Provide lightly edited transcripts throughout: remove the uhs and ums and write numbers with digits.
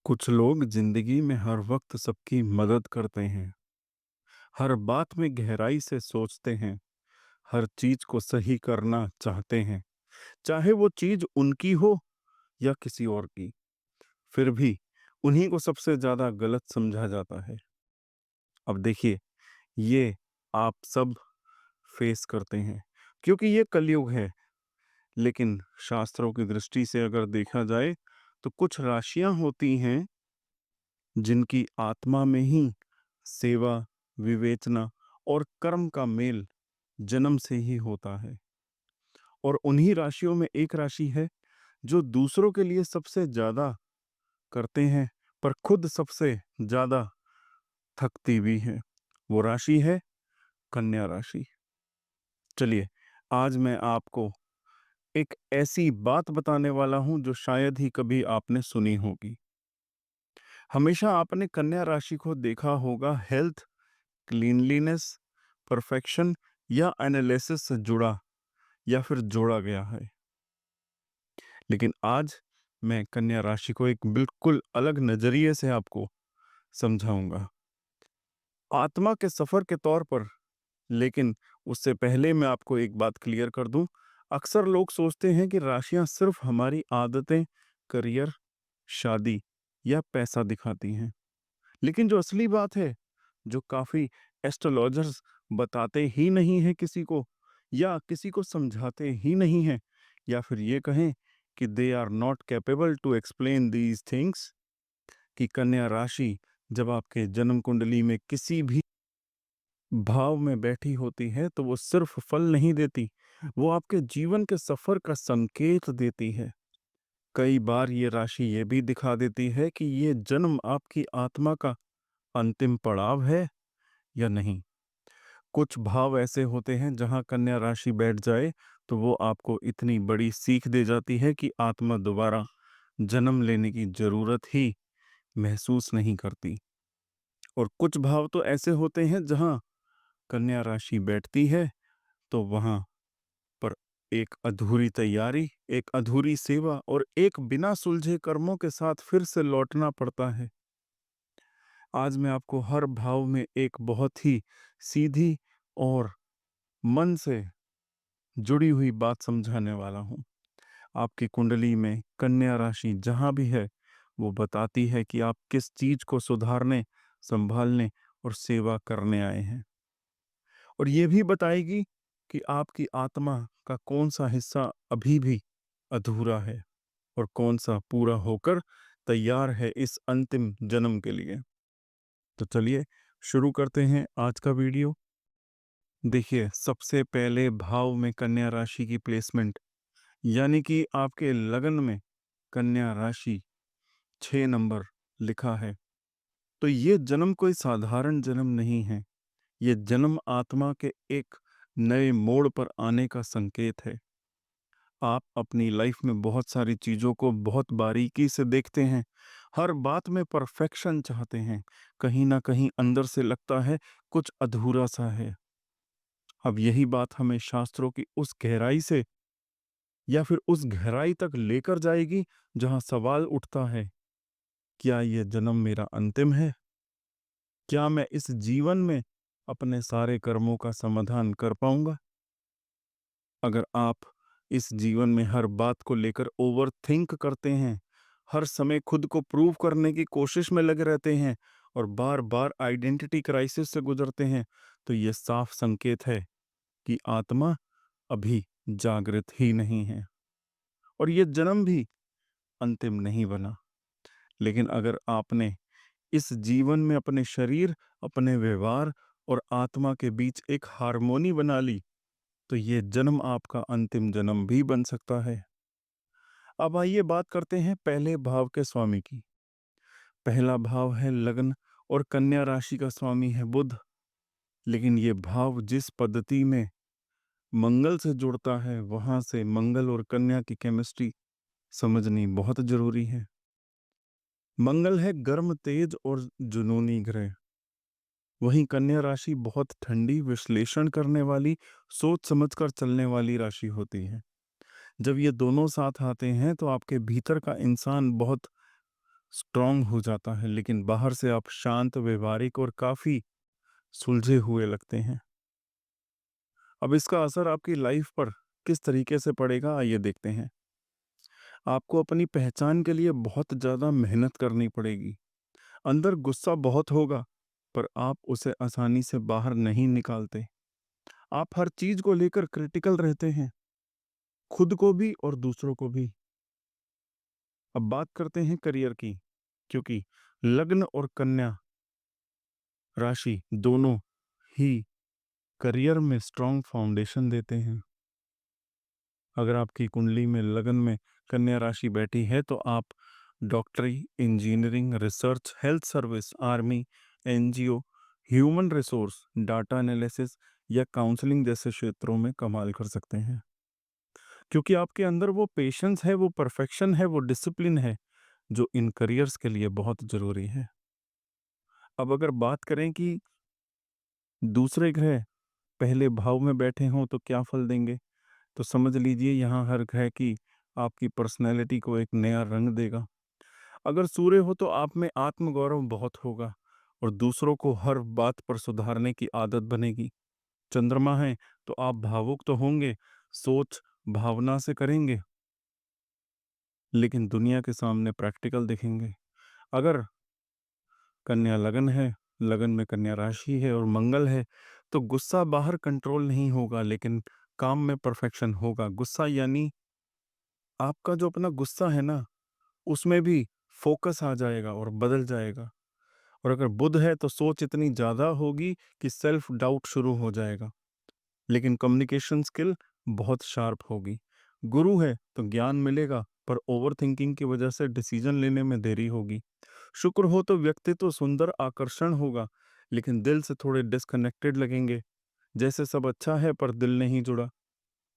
कुछ लोग जिंदगी में हर वक्त सबकी मदद करते हैं, हर बात में गहराई से सोचते हैं, हर चीज को सही करना चाहते हैं, चाहे वो चीज उनकी हो या किसी और की। फिर भी उन्हीं को सबसे ज्यादा गलत समझा जाता है। अब देखिए, ये आप सब फेस करते हैं क्योंकि ये कलयुग है। लेकिन शास्त्रों की दृष्टि से अगर देखा जाए तो कुछ राशियां होती हैं जिनकी आत्मा में ही सेवा, विवेचना और कर्म का मेल जन्म से ही होता है। और उन्हीं राशियों में एक राशि है जो दूसरों के लिए सबसे ज्यादा करते हैं, पर खुद सबसे ज्यादा थकती भी है। वो राशि है कन्या राशि। चलिए, आज मैं आपको एक ऐसी बात बताने वाला हूं जो शायद ही कभी आपने सुनी होगी। हमेशा आपने कन्या राशि को देखा होगा हेल्थ, क्लीनलीनेस, परफेक्शन या एनालिसिस से जुड़ा या फिर जोड़ा गया है। लेकिन आज मैं कन्या राशि को एक बिल्कुल अलग नजरिए से आपको समझाऊंगा, आत्मा के सफर के तौर पर। लेकिन उससे पहले मैं आपको एक बात क्लियर कर दूं। अक्सर लोग सोचते हैं कि राशियां सिर्फ हमारी आदतें, करियर, शादी या पैसा दिखाती हैं। लेकिन जो असली बात है, जो काफी एस्ट्रोलॉजर्स बताते ही नहीं है किसी को, या किसी को समझाते ही नहीं है, या फिर ये कहें कि they are not capable to explain these things, कि कन्या राशि जब आपके जन्म कुंडली में किसी भी भाव में बैठी होती है तो वो सिर्फ फल नहीं देती, वो आपके जीवन के सफर का संकेत देती है। कई बार ये राशि ये भी दिखा देती है कि ये जन्म आपकी आत्मा का अंतिम पड़ाव है या नहीं। कुछ भाव ऐसे होते हैं जहां कन्या राशि बैठ जाए तो वो आपको इतनी बड़ी सीख दे जाती है कि आत्मा दोबारा जन्म लेने की जरूरत ही महसूस नहीं करती। और कुछ भाव तो ऐसे होते हैं जहां कन्या राशि बैठती है तो वहां पर एक अधूरी तैयारी, एक अधूरी सेवा और एक बिना सुलझे कर्मों के साथ फिर से लौटना पड़ता है। आज मैं आपको हर भाव में एक बहुत ही सीधी और मन से जुड़ी हुई बात समझाने वाला हूँ। आपकी कुंडली में कन्या राशि जहां भी है, वो बताती है कि आप किस चीज को सुधारने, संभालने और सेवा करने आए हैं। और ये भी बताएगी कि आपकी आत्मा का कौन सा हिस्सा अभी भी अधूरा है और कौन सा पूरा होकर तैयार है इस अंतिम जन्म के लिए। तो चलिए शुरू करते हैं आज का वीडियो। देखिए, सबसे पहले भाव में कन्या राशि की प्लेसमेंट, यानी कि आपके लगन में कन्या राशि 6 नंबर लिखा है, तो ये जन्म कोई साधारण जन्म नहीं है। ये जन्म आत्मा के एक नए मोड़ पर आने का संकेत है। आप अपनी लाइफ में बहुत सारी चीजों को बहुत बारीकी से देखते हैं, हर बात में परफेक्शन चाहते हैं। कहीं ना कहीं अंदर से लगता है कुछ अधूरा सा है। अब यही बात हमें शास्त्रों की उस गहराई से या फिर उस गहराई तक लेकर जाएगी जहां सवाल उठता है, क्या यह जन्म मेरा अंतिम है? क्या मैं इस जीवन में अपने सारे कर्मों का समाधान कर पाऊंगा? अगर आप इस जीवन में हर बात को लेकर ओवर थिंक करते हैं, हर समय खुद को प्रूव करने की कोशिश में लगे रहते हैं और बार बार आइडेंटिटी क्राइसिस से गुजरते हैं, तो यह साफ संकेत है कि आत्मा अभी जागृत ही नहीं है और यह जन्म भी अंतिम नहीं बना। लेकिन अगर आपने इस जीवन में अपने शरीर, अपने व्यवहार और आत्मा के बीच एक हार्मोनी बना ली, तो ये जन्म आपका अंतिम जन्म भी बन सकता है। अब आइए बात करते हैं पहले भाव के स्वामी की। पहला भाव है लगन और कन्या राशि का स्वामी है बुध। लेकिन ये भाव जिस पद्धति में मंगल से जुड़ता है, वहां से मंगल और कन्या की केमिस्ट्री समझनी बहुत जरूरी है। मंगल है गर्म, तेज और जुनूनी ग्रह। वहीं कन्या राशि बहुत ठंडी, विश्लेषण करने वाली, सोच समझकर चलने वाली राशि होती है। जब ये दोनों साथ आते हैं तो आपके भीतर का इंसान बहुत स्ट्रांग हो जाता है, लेकिन बाहर से आप शांत, व्यवहारिक और काफ़ी सुलझे हुए लगते हैं। अब इसका असर आपकी लाइफ पर किस तरीके से पड़ेगा, आइए देखते हैं। आपको अपनी पहचान के लिए बहुत ज़्यादा मेहनत करनी पड़ेगी। अंदर गुस्सा बहुत होगा, पर आप उसे आसानी से बाहर नहीं निकालते। आप हर चीज़ को लेकर क्रिटिकल रहते हैं, खुद को भी और दूसरों को भी। अब बात करते हैं करियर की, क्योंकि लग्न और कन्या राशि दोनों ही करियर में स्ट्रॉन्ग फाउंडेशन देते हैं। अगर आपकी कुंडली में लगन में कन्या राशि बैठी है तो आप डॉक्टरी, engineering, research, health service, army, NGO, human resource, data analysis या काउंसलिंग जैसे क्षेत्रों में कमाल कर सकते हैं, क्योंकि आपके अंदर वो पेशेंस है, वो परफेक्शन है, वो डिसिप्लिन है जो इन करियर्स के लिए बहुत ज़रूरी है। अब अगर बात करें कि दूसरे ग्रह पहले भाव में बैठे हों तो क्या फल देंगे, तो समझ लीजिए यहाँ हर ग्रह की आपकी पर्सनैलिटी को एक नया रंग देगा। अगर सूर्य हो तो आप में आत्मगौरव बहुत होगा और दूसरों को हर बात पर सुधारने की आदत बनेगी। चंद्रमा है तो आप भावुक तो होंगे, सोच भावना से करेंगे, लेकिन दुनिया के सामने प्रैक्टिकल दिखेंगे। अगर कन्या लगन है, लगन में कन्या राशि है और मंगल है, तो गुस्सा बाहर कंट्रोल नहीं होगा, लेकिन काम में परफेक्शन होगा। गुस्सा यानी आपका जो अपना गुस्सा है ना, उसमें भी फोकस आ जाएगा और बदल जाएगा। और अगर बुध है तो सोच इतनी ज़्यादा होगी कि सेल्फ डाउट शुरू हो जाएगा, लेकिन कम्युनिकेशन स्किल बहुत शार्प होगी। गुरु है तो ज्ञान मिलेगा, पर ओवर थिंकिंग की वजह से डिसीजन लेने में देरी होगी। शुक्र हो तो व्यक्तित्व सुंदर आकर्षण होगा, लेकिन दिल से थोड़े डिस्कनेक्टेड लगेंगे, जैसे सब अच्छा है पर दिल नहीं जुड़ा।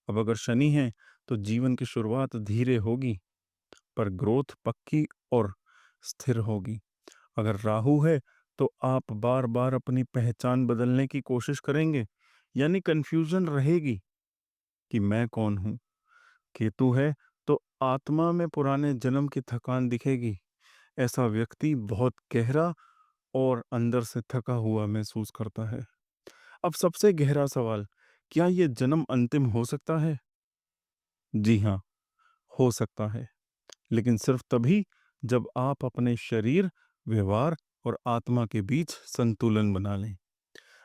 अब अगर शनि है तो जीवन की शुरुआत धीरे होगी, पर ग्रोथ पक्की और स्थिर होगी। अगर राहु है तो आप बार बार अपनी पहचान बदलने की कोशिश करेंगे, यानी कंफ्यूजन रहेगी कि मैं कौन हूं। केतु है तो आत्मा में पुराने जन्म की थकान दिखेगी। ऐसा व्यक्ति बहुत गहरा और अंदर से थका हुआ महसूस करता है। अब सबसे गहरा सवाल, क्या ये जन्म अंतिम हो सकता है? जी हाँ, हो सकता है, लेकिन सिर्फ तभी जब आप अपने शरीर, व्यवहार और आत्मा के बीच संतुलन बना लें।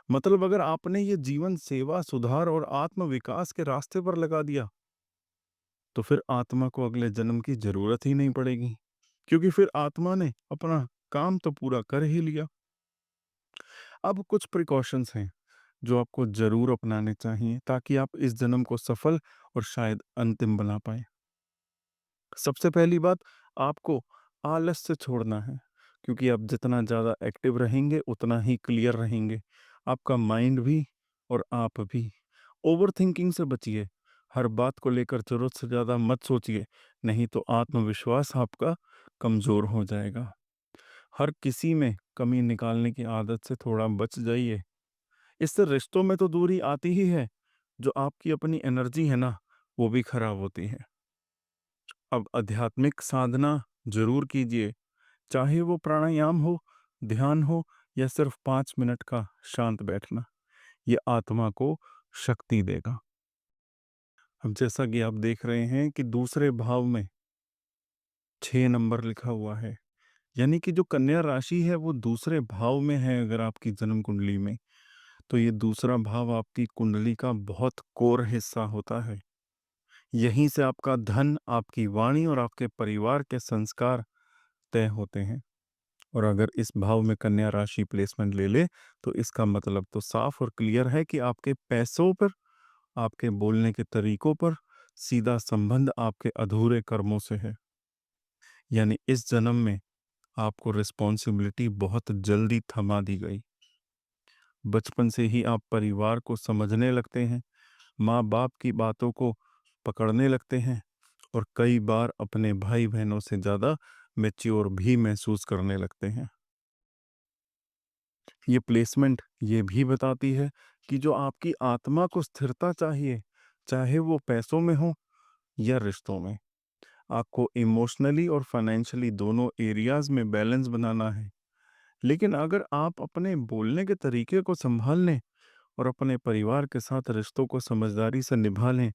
मतलब अगर आपने ये जीवन सेवा, सुधार और आत्म विकास के रास्ते पर लगा दिया, तो फिर आत्मा को अगले जन्म की जरूरत ही नहीं पड़ेगी, क्योंकि फिर आत्मा ने अपना काम तो पूरा कर ही लिया। अब कुछ प्रिकॉशंस हैं जो आपको जरूर अपनाने चाहिए ताकि आप इस जन्म को सफल और शायद अंतिम बना पाए। सबसे पहली बात, आपको आलस से छोड़ना है, क्योंकि आप जितना ज़्यादा एक्टिव रहेंगे उतना ही क्लियर रहेंगे, आपका माइंड भी और आप भी। ओवर थिंकिंग से बचिए, हर बात को लेकर ज़रूरत से ज़्यादा मत सोचिए, नहीं तो आत्मविश्वास आपका कमज़ोर हो जाएगा। हर किसी में कमी निकालने की आदत से थोड़ा बच जाइए, इससे रिश्तों में तो दूरी आती ही है, जो आपकी अपनी एनर्जी है ना, वो भी खराब होती है। अब आध्यात्मिक साधना जरूर कीजिए, चाहे वो प्राणायाम हो, ध्यान हो या सिर्फ 5 मिनट का शांत बैठना, ये आत्मा को शक्ति देगा। अब जैसा कि आप देख रहे हैं कि दूसरे भाव में 6 नंबर लिखा हुआ है, यानी कि जो कन्या राशि है वो दूसरे भाव में है। अगर आपकी जन्म कुंडली में, तो ये दूसरा भाव आपकी कुंडली का बहुत कोर हिस्सा होता है। यहीं से आपका धन, आपकी वाणी और आपके परिवार के संस्कार तय होते हैं। और अगर इस भाव में कन्या राशि प्लेसमेंट ले ले, तो इसका मतलब तो साफ और क्लियर है कि आपके पैसों पर, आपके बोलने के तरीकों पर सीधा संबंध आपके अधूरे कर्मों से है। यानी इस जन्म में आपको रिस्पॉन्सिबिलिटी बहुत जल्दी थमा दी गई। बचपन से ही आप परिवार को समझने लगते हैं, माँ बाप की बातों को पकड़ने लगते हैं और कई बार अपने भाई बहनों से ज़्यादा मैच्योर भी महसूस करने लगते हैं। ये प्लेसमेंट ये भी बताती है कि जो आपकी आत्मा को स्थिरता चाहिए, चाहे वो पैसों में हो या रिश्तों में। आपको इमोशनली और फाइनेंशियली दोनों एरियाज़ में बैलेंस बनाना है। लेकिन अगर आप अपने बोलने के तरीके को सँभाल लें और अपने परिवार के साथ रिश्तों को समझदारी से निभा लें,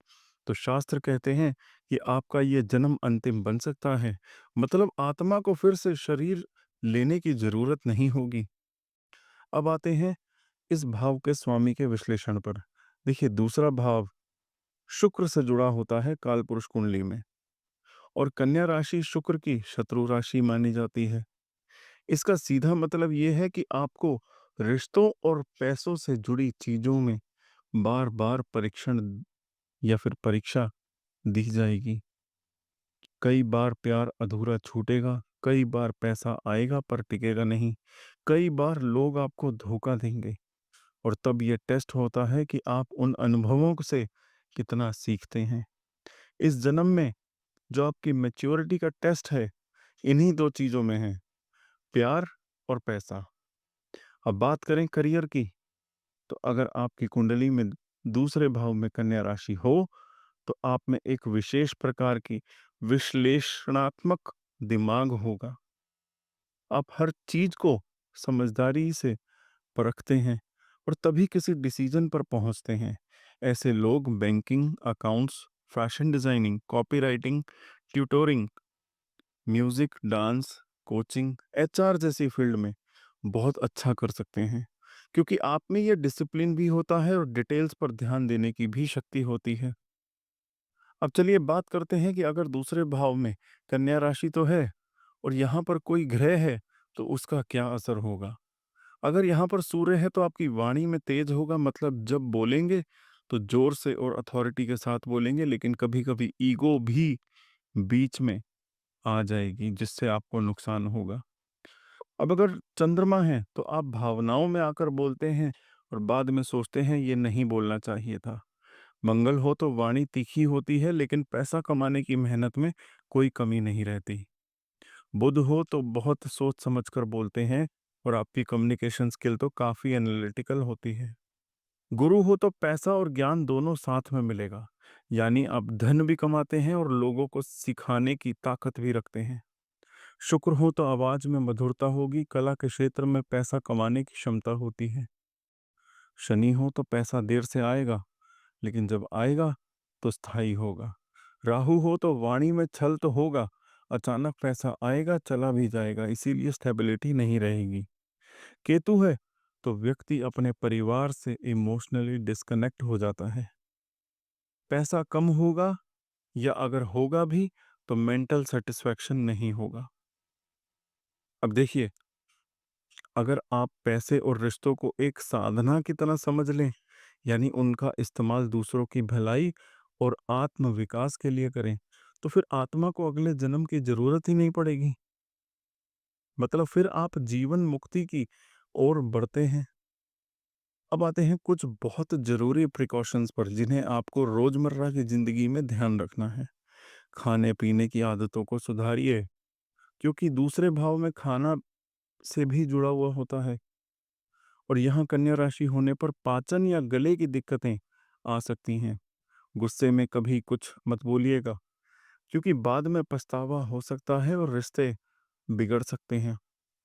तो शास्त्र कहते हैं कि आपका ये जन्म अंतिम बन सकता है। मतलब आत्मा को फिर से शरीर लेने की ज़रूरत नहीं होगी। अब आते हैं इस भाव के स्वामी के विश्लेषण पर। देखिए, दूसरा भाव शुक्र से जुड़ा होता है कालपुरुष कुंडली में, और कन्या राशि शुक्र की शत्रु राशि मानी जाती है। इसका सीधा मतलब ये है कि आपको रिश्तों और पैसों से जुड़ी चीजों में बार बार परीक्षण या फिर परीक्षा दी जाएगी। कई बार प्यार अधूरा छूटेगा, कई बार पैसा आएगा पर टिकेगा नहीं, कई बार लोग आपको धोखा देंगे। और तब ये टेस्ट होता है कि आप उन अनुभवों से कितना सीखते हैं। इस जन्म में जो आपकी मैच्योरिटी का टेस्ट है, इन्हीं दो चीजों में है, प्यार और पैसा। अब बात करें करियर की, तो अगर आपकी कुंडली में दूसरे भाव में कन्या राशि हो, तो आप में एक विशेष प्रकार की विश्लेषणात्मक दिमाग होगा। आप हर चीज को समझदारी से परखते हैं और तभी किसी डिसीजन पर पहुंचते हैं। ऐसे लोग banking, accounts, fashion designing, copywriting, tutoring, music, dance, coaching, HR जैसी फील्ड में बहुत अच्छा कर सकते हैं, क्योंकि आप में ये डिसिप्लिन भी होता है और डिटेल्स पर ध्यान देने की भी शक्ति होती है। अब चलिए बात करते हैं कि अगर दूसरे भाव में कन्या राशि तो है और यहाँ पर कोई ग्रह है, तो उसका क्या असर होगा। अगर यहाँ पर सूर्य है तो आपकी वाणी में तेज होगा, मतलब जब बोलेंगे तो जोर से और अथॉरिटी के साथ बोलेंगे, लेकिन कभी कभी ईगो भी बीच में आ जाएगी जिससे आपको नुकसान होगा। अब अगर चंद्रमा है तो आप भावनाओं में आकर बोलते हैं और बाद में सोचते हैं ये नहीं बोलना चाहिए था। मंगल हो तो वाणी तीखी होती है, लेकिन पैसा कमाने की मेहनत में कोई कमी नहीं रहती। बुध हो तो बहुत सोच समझ कर बोलते हैं और आपकी कम्युनिकेशन स्किल तो काफी एनालिटिकल होती है। गुरु हो तो पैसा और ज्ञान दोनों साथ में मिलेगा, यानी आप धन भी कमाते हैं और लोगों को सिखाने की ताकत भी रखते हैं। शुक्र हो तो आवाज में मधुरता होगी, कला के क्षेत्र में पैसा कमाने की क्षमता होती है। शनि हो तो पैसा देर से आएगा, लेकिन जब आएगा तो स्थायी होगा। राहु हो तो वाणी में छल तो होगा, अचानक पैसा आएगा चला भी जाएगा, इसीलिए स्टेबिलिटी नहीं रहेगी। केतु है तो व्यक्ति अपने परिवार से इमोशनली डिस्कनेक्ट हो जाता है। पैसा कम होगा या अगर होगा भी तो मेंटल सेटिस्फैक्शन नहीं होगा। अब देखिए, अगर आप पैसे और रिश्तों को एक साधना की तरह समझ लें, यानी उनका इस्तेमाल दूसरों की भलाई और आत्म विकास के लिए करें, तो फिर आत्मा को अगले जन्म की जरूरत ही नहीं पड़ेगी। मतलब फिर आप जीवन मुक्ति की ओर बढ़ते हैं। अब आते हैं कुछ बहुत जरूरी प्रिकॉशंस पर जिन्हें आपको रोजमर्रा की जिंदगी में ध्यान रखना है। खाने पीने की आदतों को सुधारिए, क्योंकि दूसरे भाव में खाना से भी जुड़ा हुआ होता है। और यहाँ कन्या राशि होने पर पाचन या गले की दिक्कतें आ सकती हैं। गुस्से में कभी कुछ मत बोलिएगा, क्योंकि बाद में पछतावा हो सकता है और रिश्ते बिगड़ सकते हैं।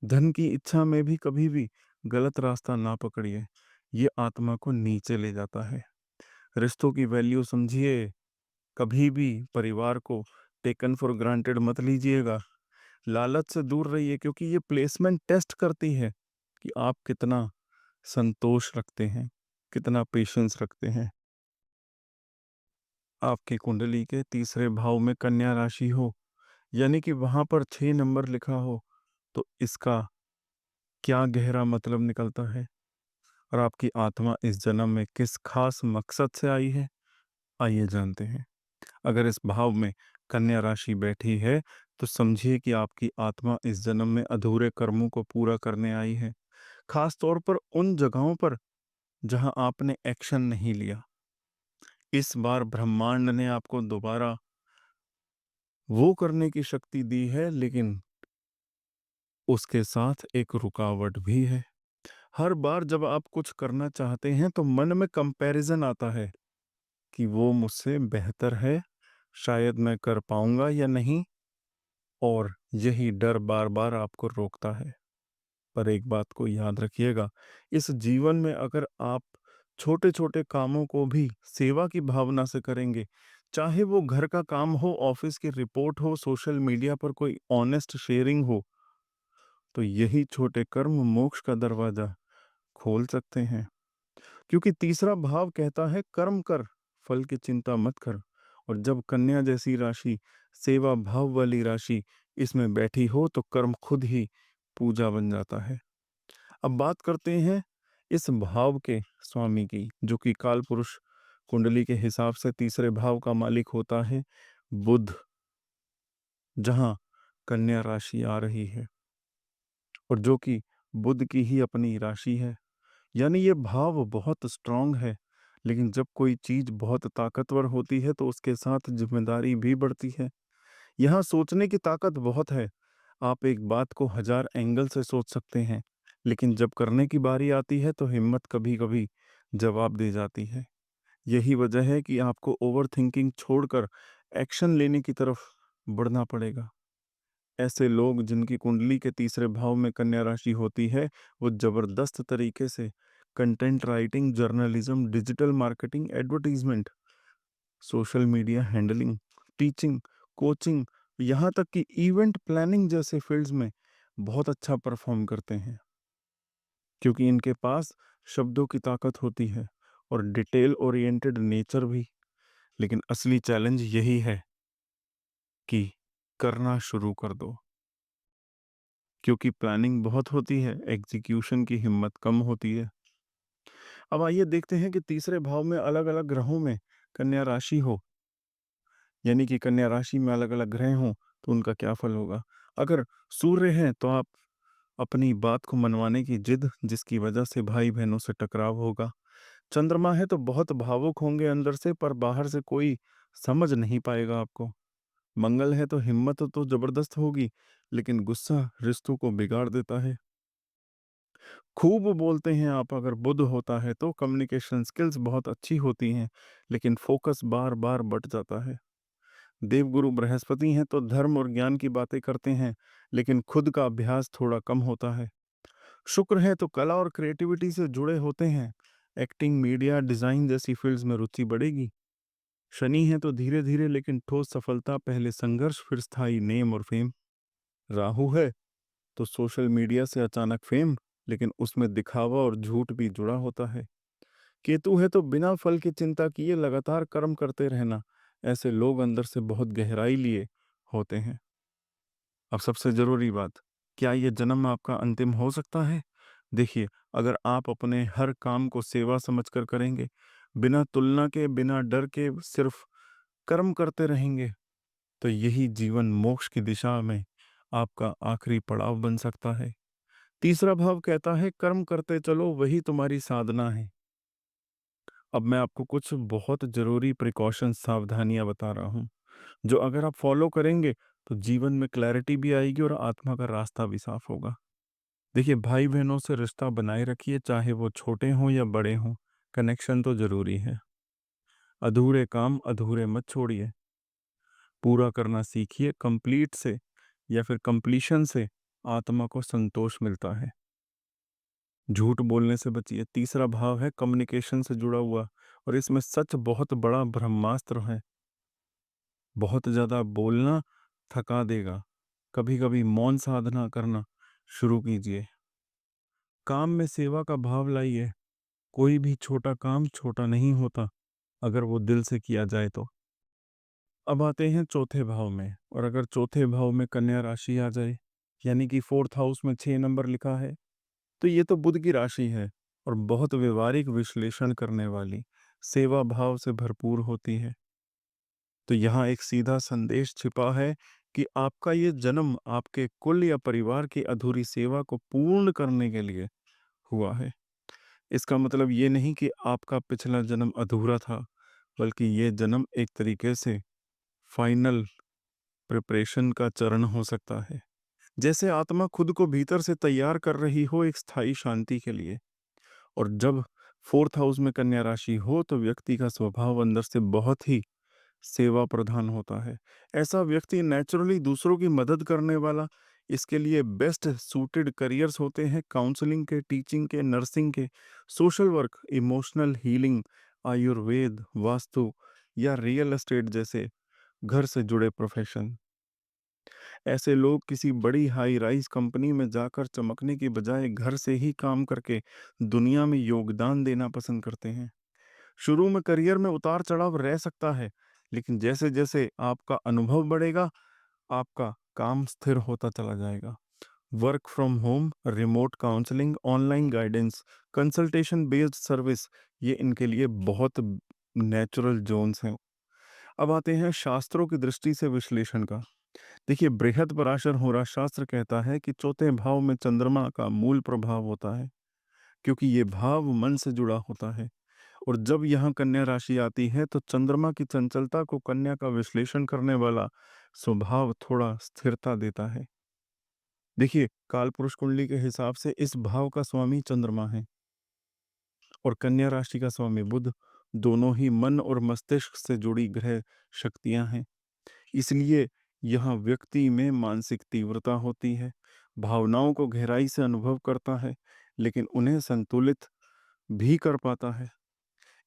धन की इच्छा में भी कभी भी गलत रास्ता ना पकड़िए, ये आत्मा को नीचे ले जाता है। रिश्तों की वैल्यू समझिए, कभी भी परिवार को टेकन फॉर ग्रांटेड मत लीजिएगा। लालच से दूर रहिए, क्योंकि ये प्लेसमेंट टेस्ट करती है कि आप कितना संतोष रखते हैं, कितना पेशेंस रखते हैं। आपकी कुंडली के तीसरे भाव में कन्या राशि हो, यानी कि वहां पर 6 नंबर लिखा हो, तो इसका क्या गहरा मतलब निकलता है और आपकी आत्मा इस जन्म में किस खास मकसद से आई है, आइए जानते हैं। अगर इस भाव में कन्या राशि बैठी है, तो समझिए कि आपकी आत्मा इस जन्म में अधूरे कर्मों को पूरा करने आई है, खास तौर पर उन जगहों पर जहां आपने एक्शन नहीं लिया। इस बार ब्रह्मांड ने आपको दोबारा वो करने की शक्ति दी है, लेकिन उसके साथ एक रुकावट भी है। हर बार जब आप कुछ करना चाहते हैं तो मन में कंपैरिजन आता है कि वो मुझसे बेहतर है शायद मैं कर पाऊंगा या नहीं, और यही डर बार बार आपको रोकता है। पर एक बात को याद रखिएगा, इस जीवन में अगर आप छोटे छोटे कामों को भी सेवा की भावना से करेंगे, चाहे वो घर का काम हो, ऑफिस की रिपोर्ट हो, सोशल मीडिया पर कोई ऑनेस्ट शेयरिंग हो, तो यही छोटे कर्म मोक्ष का दरवाजा खोल सकते हैं। क्योंकि तीसरा भाव कहता है कर्म कर, फल की चिंता मत कर। और जब कन्या जैसी राशि, सेवा भाव वाली राशि इसमें बैठी हो, तो कर्म खुद ही पूजा बन जाता है। अब बात करते हैं इस भाव के स्वामी की, जो कि काल पुरुष कुंडली के हिसाब से तीसरे भाव का मालिक होता है बुध, जहां कन्या राशि आ रही है, और जो कि बुध की ही अपनी राशि है। यानी ये भाव बहुत स्ट्रांग है, लेकिन जब कोई चीज बहुत ताकतवर होती है तो उसके साथ जिम्मेदारी भी बढ़ती है। यहाँ सोचने की ताकत बहुत है। आप एक बात को हजार एंगल से सोच सकते हैं, लेकिन जब करने की बारी आती है तो हिम्मत कभी कभी जवाब दे जाती है। यही वजह है कि आपको ओवर थिंकिंग छोड़कर एक्शन लेने की तरफ बढ़ना पड़ेगा। ऐसे लोग जिनकी कुंडली के तीसरे भाव में कन्या राशि होती है, वो जबरदस्त तरीके से content writing, journalism, digital marketing, advertisement, social media handling, teaching, coaching, यहाँ तक कि इवेंट प्लानिंग जैसे फील्ड्स में बहुत अच्छा परफॉर्म करते हैं, क्योंकि इनके पास शब्दों की ताकत होती है और डिटेल ओरिएंटेड नेचर भी। लेकिन असली चैलेंज यही है कि करना शुरू कर दो, क्योंकि प्लानिंग बहुत होती है, एग्जीक्यूशन की हिम्मत कम होती है। अब आइए देखते हैं कि तीसरे भाव में अलग अलग ग्रहों में कन्या राशि हो, यानी कि कन्या राशि में अलग अलग ग्रह हों, तो उनका क्या फल होगा। अगर सूर्य है तो आप अपनी बात को मनवाने की जिद, जिसकी वजह से भाई बहनों से टकराव होगा। चंद्रमा है तो बहुत भावुक होंगे अंदर से, पर बाहर से कोई समझ नहीं पाएगा आपको। मंगल है तो हिम्मत तो जबरदस्त होगी, लेकिन गुस्सा रिश्तों को बिगाड़ देता है। खूब बोलते हैं आप। अगर बुध होता है तो कम्युनिकेशन स्किल्स बहुत अच्छी होती हैं, लेकिन फोकस बार बार बट जाता है। देवगुरु बृहस्पति हैं तो धर्म और ज्ञान की बातें करते हैं, लेकिन खुद का अभ्यास थोड़ा कम होता है। शुक्र है तो कला और क्रिएटिविटी से जुड़े होते हैं, एक्टिंग, मीडिया, डिजाइन जैसी फील्ड्स में रुचि बढ़ेगी। शनि है तो धीरे धीरे लेकिन ठोस सफलता, पहले संघर्ष फिर स्थायी नेम और फेम। राहु है तो सोशल मीडिया से अचानक फेम, लेकिन उसमें दिखावा और झूठ भी जुड़ा होता है। केतु है तो बिना फल की चिंता किए लगातार कर्म करते रहना। ऐसे लोग अंदर से बहुत गहराई लिए होते हैं। अब सबसे जरूरी बात, क्या ये जन्म आपका अंतिम हो सकता है? देखिए, अगर आप अपने हर काम को सेवा समझकर करेंगे, बिना तुलना के, बिना डर के, सिर्फ कर्म करते रहेंगे, तो यही जीवन मोक्ष की दिशा में आपका आखिरी पड़ाव बन सकता है। तीसरा भाव कहता है कर्म करते चलो, वही तुम्हारी साधना है। अब मैं आपको कुछ बहुत जरूरी प्रिकॉशंस, सावधानियां बता रहा हूं, जो अगर आप फॉलो करेंगे तो जीवन में क्लैरिटी भी आएगी और आत्मा का रास्ता भी साफ होगा। देखिए, भाई बहनों से रिश्ता बनाए रखिए, चाहे वो छोटे हों या बड़े हों। कनेक्शन तो जरूरी है। अधूरे काम अधूरे मत छोड़िए, पूरा करना सीखिए। कंप्लीट से या फिर कंप्लीशन से आत्मा को संतोष मिलता है। झूठ बोलने से बचिए। तीसरा भाव है कम्युनिकेशन से जुड़ा हुआ, और इसमें सच बहुत बड़ा ब्रह्मास्त्र है। बहुत ज्यादा बोलना थका देगा। कभी कभी मौन साधना करना शुरू कीजिए। काम में सेवा का भाव लाइए। कोई भी छोटा काम छोटा नहीं होता अगर वो दिल से किया जाए तो। अब आते हैं चौथे भाव में, और अगर चौथे भाव में कन्या राशि आ जाए, यानी कि फोर्थ हाउस में 6 नंबर लिखा है, तो ये तो बुध की राशि है और बहुत व्यवहारिक विश्लेषण करने वाली, सेवा भाव से भरपूर होती है। तो यहाँ एक सीधा संदेश छिपा है कि आपका ये जन्म आपके कुल या परिवार की अधूरी सेवा को पूर्ण करने के लिए हुआ है। इसका मतलब ये नहीं कि आपका पिछला जन्म अधूरा था, बल्कि ये जन्म एक तरीके से फाइनल प्रिपरेशन का चरण हो सकता है। जैसे आत्मा खुद को भीतर से तैयार कर रही हो एक स्थायी शांति के लिए। और जब फोर्थ हाउस में कन्या राशि हो तो व्यक्ति का स्वभाव अंदर से बहुत ही सेवा प्रधान होता है। ऐसा व्यक्ति नेचुरली दूसरों की मदद करने वाला, इसके लिए बेस्ट सूटेड करियर्स होते हैं काउंसलिंग के, टीचिंग के, नर्सिंग के, social work, emotional healing, Ayurveda, vastu या रियल एस्टेट जैसे घर से जुड़े प्रोफेशन। ऐसे लोग किसी बड़ी हाई राइज कंपनी में जाकर चमकने की बजाय घर से ही काम करके दुनिया में योगदान देना पसंद करते हैं। शुरू में करियर में उतार चढ़ाव रह सकता है, लेकिन जैसे जैसे आपका अनुभव बढ़ेगा, आपका काम स्थिर होता चला जाएगा। Work from home, remote counselling, online guidance, consultation based service, ये इनके लिए बहुत नेचुरल जोन्स हैं। अब आते हैं शास्त्रों की दृष्टि से विश्लेषण का। देखिए, बृहद पराशर होरा शास्त्र कहता है कि चौथे भाव में चंद्रमा का मूल प्रभाव होता है, क्योंकि ये भाव मन से जुड़ा होता है। और जब यहाँ कन्या राशि आती है तो चंद्रमा की चंचलता को कन्या का विश्लेषण करने वाला स्वभाव थोड़ा स्थिरता देता है। देखिए, काल पुरुष कुंडली के हिसाब से इस भाव का स्वामी चंद्रमा है और कन्या राशि का स्वामी बुध। दोनों ही मन और मस्तिष्क से जुड़ी ग्रह शक्तियां हैं। इसलिए यहाँ व्यक्ति में मानसिक तीव्रता होती है, भावनाओं को गहराई से अनुभव करता है, लेकिन उन्हें संतुलित भी कर पाता है।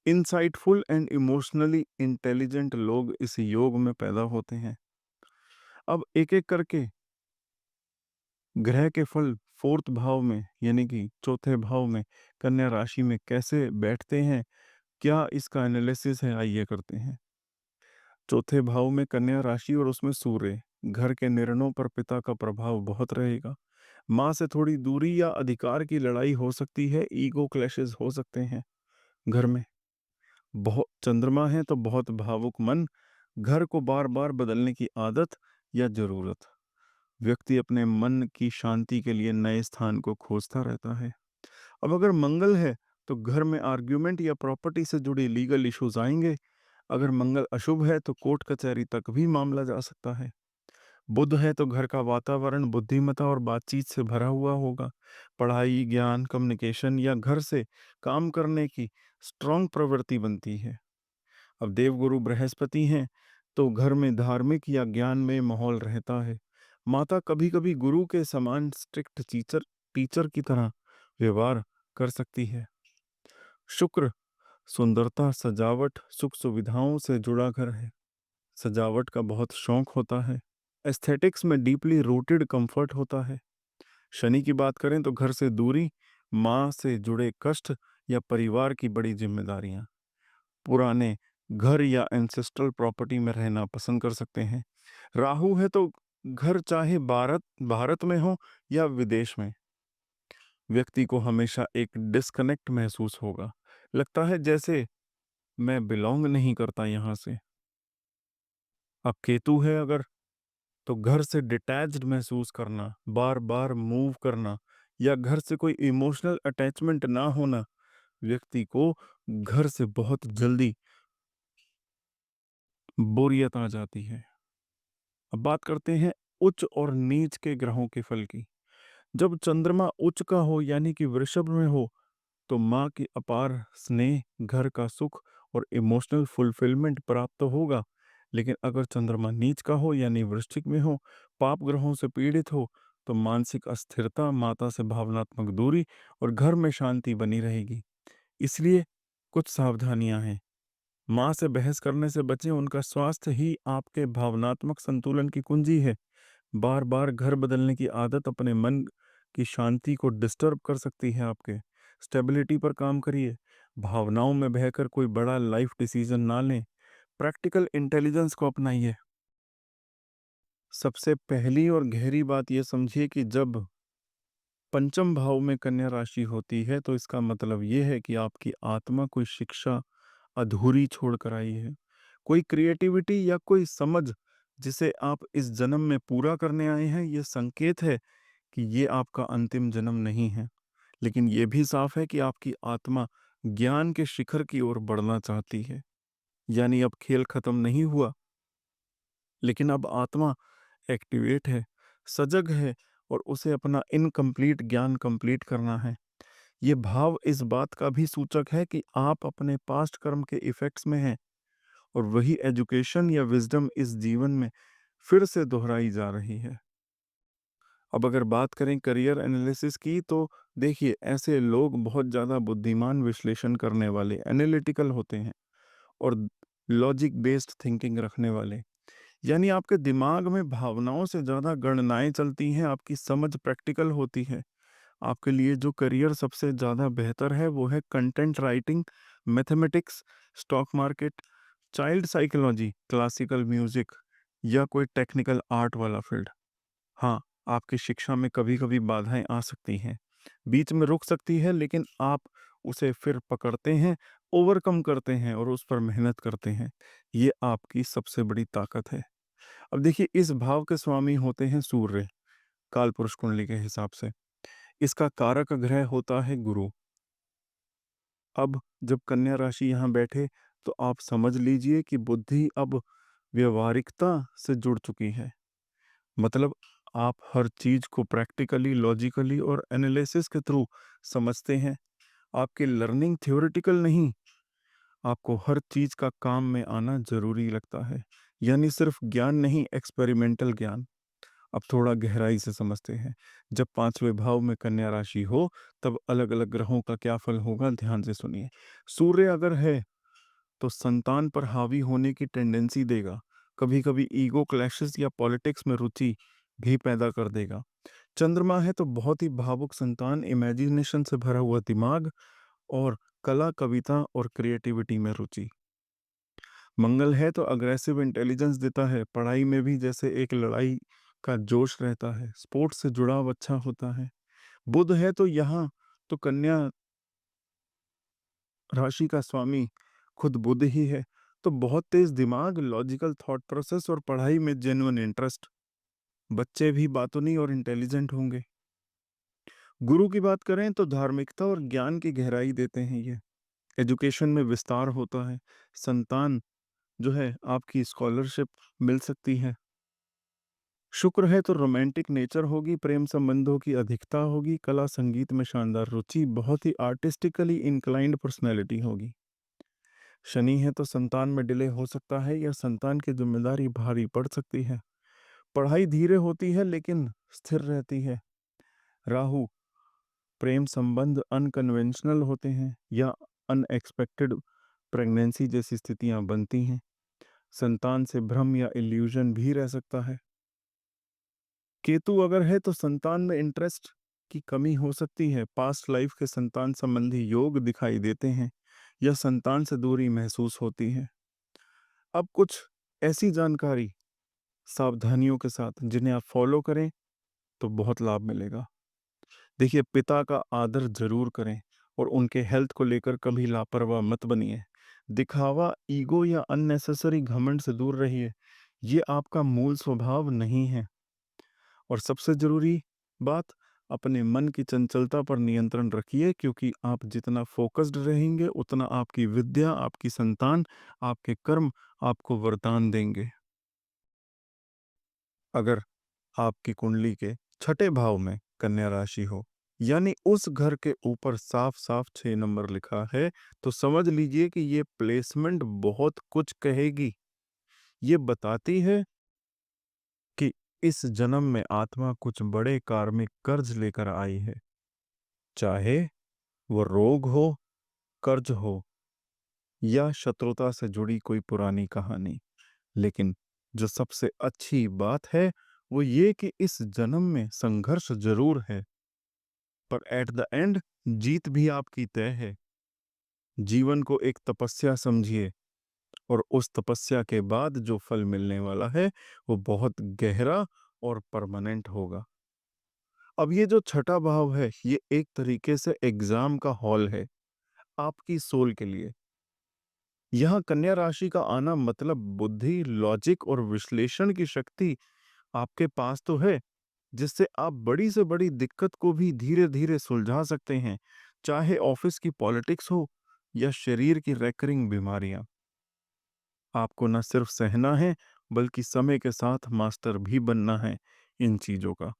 इनसाइटफुल एंड इमोशनली इंटेलिजेंट लोग इस योग में पैदा होते हैं। अब एक एक करके ग्रह के फल फोर्थ भाव में यानी कि चौथे भाव में कन्या राशि में कैसे बैठते हैं, क्या इसका एनालिसिस है, आइए करते हैं। चौथे भाव में कन्या राशि और उसमें सूर्य, घर के निर्णयों पर पिता का प्रभाव बहुत रहेगा। माँ से थोड़ी दूरी या अधिकार की लड़ाई हो सकती है, ईगो क्लैशेस हो सकते हैं घर में। बहुत चंद्रमा है तो बहुत भावुक मन, घर को बार बार बदलने की आदत या जरूरत। व्यक्ति अपने मन की शांति के लिए नए स्थान को खोजता रहता है। अब अगर मंगल है तो घर में आर्ग्यूमेंट या प्रॉपर्टी से जुड़ी लीगल इश्यूज आएंगे। अगर मंगल अशुभ है तो कोर्ट कचहरी तक भी मामला जा सकता है। बुध है तो घर का वातावरण बुद्धिमत्ता और बातचीत से भरा हुआ होगा। पढ़ाई, ज्ञान, कम्युनिकेशन या घर से काम करने की स्ट्रांग प्रवृत्ति बनती है। अब देवगुरु बृहस्पति हैं तो घर में धार्मिक या ज्ञान में माहौल रहता है। माता कभी कभी गुरु के समान स्ट्रिक्ट टीचर टीचर की तरह व्यवहार कर सकती है। शुक्र सुंदरता, सजावट, सुख सुविधाओं से जुड़ा घर है। सजावट का बहुत शौक होता है। एस्थेटिक्स में डीपली रूटेड कंफर्ट होता है। शनि की बात करें तो घर से दूरी, माँ से जुड़े कष्ट या परिवार की बड़ी जिम्मेदारियां। पुराने घर या एंसेस्ट्रल प्रॉपर्टी में रहना पसंद कर सकते हैं। राहु है तो घर चाहे भारत भारत में हो या विदेश में, व्यक्ति को हमेशा एक डिस्कनेक्ट महसूस होगा। लगता है जैसे मैं बिलोंग नहीं करता यहाँ से। अब केतु है अगर, तो घर से डिटैच्ड महसूस करना, बार बार मूव करना या घर से कोई इमोशनल अटैचमेंट ना होना व्यक्ति को घर से बहुत जल्दी बोरियत आ जाती है। अब बात करते हैं उच्च और नीच के ग्रहों के फल की। जब चंद्रमा उच्च का हो यानी कि वृषभ में हो तो माँ की अपार स्नेह, घर का सुख और इमोशनल फुलफिलमेंट प्राप्त तो होगा। लेकिन अगर चंद्रमा नीच का हो यानी वृश्चिक में हो, पाप ग्रहों से पीड़ित हो, तो मानसिक अस्थिरता, माता से भावनात्मक दूरी और घर में शांति बनी रहेगी। इसलिए कुछ सावधानियां हैं। माँ से बहस करने से बचें, उनका स्वास्थ्य ही आपके भावनात्मक संतुलन की कुंजी है। बार बार घर बदलने की आदत अपने मन की शांति को डिस्टर्ब कर सकती है आपके। स्टेबिलिटी पर काम करिए। भावनाओं में बहकर कोई बड़ा लाइफ डिसीजन ना लें। प्रैक्टिकल इंटेलिजेंस को अपनाइए। सबसे पहली और गहरी बात यह समझिए कि जब पंचम भाव में कन्या राशि होती है तो इसका मतलब यह है कि आपकी आत्मा कोई शिक्षा अधूरी छोड़ कर आई है। कोई क्रिएटिविटी या कोई समझ जिसे आप इस जन्म में पूरा करने आए हैं। यह संकेत है कि ये आपका अंतिम जन्म नहीं है। लेकिन यह भी साफ है कि आपकी आत्मा ज्ञान के शिखर की ओर बढ़ना चाहती है। यानी अब खेल खत्म नहीं हुआ, लेकिन अब आत्मा एक्टिवेट है, सजग है और उसे अपना इनकम्प्लीट ज्ञान कंप्लीट करना है। ये भाव इस बात का भी सूचक है कि आप अपने पास्ट कर्म के इफेक्ट्स में हैं और वही एजुकेशन या विज़डम इस जीवन में फिर से दोहराई जा रही है। अब अगर बात करें करियर एनालिसिस की, तो देखिए ऐसे लोग बहुत ज़्यादा बुद्धिमान, विश्लेषण करने वाले, एनालिटिकल होते हैं और लॉजिक बेस्ड थिंकिंग रखने वाले। यानी आपके दिमाग में भावनाओं से ज़्यादा गणनाएँ चलती हैं, आपकी समझ प्रैक्टिकल होती है। आपके लिए जो करियर सबसे ज़्यादा बेहतर है वो है content writing, mathematics, stock market, child psychology, classical music या कोई टेक्निकल आर्ट वाला फील्ड। हाँ, आपकी शिक्षा में कभी-कभी बाधाएँ आ सकती हैं, बीच में रुक सकती है, लेकिन आप उसे फिर पकड़ते हैं, ओवरकम करते हैं और उस पर मेहनत करते हैं। ये आपकी सबसे बड़ी ताकत है। अब देखिए इस भाव के स्वामी होते हैं सूर्य, कालपुरुष कुंडली के हिसाब से। इसका कारक ग्रह होता है गुरु। अब जब कन्या राशि यहाँ बैठे तो आप समझ लीजिए कि बुद्धि अब व्यावहारिकता से जुड़ चुकी है। मतलब आप हर चीज को प्रैक्टिकली, लॉजिकली और एनालिसिस के थ्रू समझते हैं। आपकी लर्निंग थ्योरेटिकल नहीं, आपको हर चीज का काम में आना जरूरी लगता है। यानी सिर्फ ज्ञान नहीं, एक्सपेरिमेंटल ज्ञान। अब थोड़ा गहराई से समझते हैं। जब पांचवें भाव में कन्या राशि हो, तब अलग अलग ग्रहों का क्या फल होगा, ध्यान से सुनिए। सूर्य अगर है तो संतान पर हावी होने की टेंडेंसी देगा। कभी कभी ईगो क्लैशेस या पॉलिटिक्स में रुचि भी पैदा कर देगा। चंद्रमा है तो बहुत ही भावुक संतान, इमेजिनेशन से भरा हुआ दिमाग और कला, कविता और क्रिएटिविटी में रुचि। मंगल है तो अग्रेसिव इंटेलिजेंस देता है, पढ़ाई में भी जैसे एक लड़ाई का जोश रहता है, स्पोर्ट्स से जुड़ाव अच्छा होता है। बुध है तो यहाँ तो कन्या राशि का स्वामी खुद बुध ही है, तो बहुत तेज दिमाग, लॉजिकल थॉट प्रोसेस और पढ़ाई में जेन्युइन इंटरेस्ट। बच्चे भी बातूनी और इंटेलिजेंट होंगे। गुरु की बात करें तो धार्मिकता और ज्ञान की गहराई देते हैं ये। एजुकेशन में विस्तार होता है। संतान जो है आपकी स्कॉलरशिप मिल सकती है। शुक्र है तो रोमांटिक नेचर होगी, प्रेम संबंधों की अधिकता होगी, कला संगीत में शानदार रुचि, बहुत ही आर्टिस्टिकली इंक्लाइंड पर्सनैलिटी होगी। शनि है तो संतान में डिले हो सकता है या संतान की जिम्मेदारी भारी पड़ सकती है। पढ़ाई धीरे होती है लेकिन स्थिर रहती है। राहु, प्रेम संबंध अनकन्वेंशनल होते हैं या अनएक्सपेक्टेड प्रेगनेंसी जैसी स्थितियां बनती हैं। संतान से भ्रम या इल्यूजन भी रह सकता है। केतु अगर है तो संतान में इंटरेस्ट की कमी हो सकती है। पास्ट लाइफ के संतान संबंधी योग दिखाई देते हैं या संतान से दूरी महसूस होती है। अब कुछ ऐसी जानकारी सावधानियों के साथ जिन्हें आप फॉलो करें तो बहुत लाभ मिलेगा। देखिए पिता का आदर जरूर करें और उनके हेल्थ को लेकर कभी लापरवाह मत बनिए। दिखावा, ईगो या अननेसेसरी घमंड से दूर रहिए। ये आपका मूल स्वभाव नहीं है। और सबसे जरूरी बात, अपने मन की चंचलता पर नियंत्रण रखिए, क्योंकि आप जितना फोकस्ड रहेंगे उतना आपकी विद्या, आपकी संतान, आपके कर्म आपको वरदान देंगे। अगर आपकी कुंडली के छठे भाव में कन्या राशि हो, यानी उस घर के ऊपर साफ साफ 6 नंबर लिखा है, तो समझ लीजिए कि ये प्लेसमेंट बहुत कुछ कहेगी। ये बताती है कि इस जन्म में आत्मा कुछ बड़े कार्मिक कर्ज लेकर आई है। चाहे वो रोग हो, कर्ज हो या शत्रुता से जुड़ी कोई पुरानी कहानी। लेकिन जो सबसे अच्छी बात है वो ये कि इस जन्म में संघर्ष जरूर है, पर एट द एंड जीत भी आपकी तय है। जीवन को एक तपस्या समझिए और उस तपस्या के बाद जो फल मिलने वाला है वो बहुत गहरा और परमानेंट होगा। अब ये जो छठा भाव है ये एक तरीके से एग्जाम का हॉल है आपकी सोल के लिए। यहाँ कन्या राशि का आना मतलब बुद्धि, लॉजिक और विश्लेषण की शक्ति आपके पास तो है, जिससे आप बड़ी से बड़ी दिक्कत को भी धीरे धीरे सुलझा सकते हैं। चाहे ऑफिस की पॉलिटिक्स हो या शरीर की रेकरिंग बीमारियां, आपको न सिर्फ सहना है बल्कि समय के साथ मास्टर भी बनना है इन चीजों का।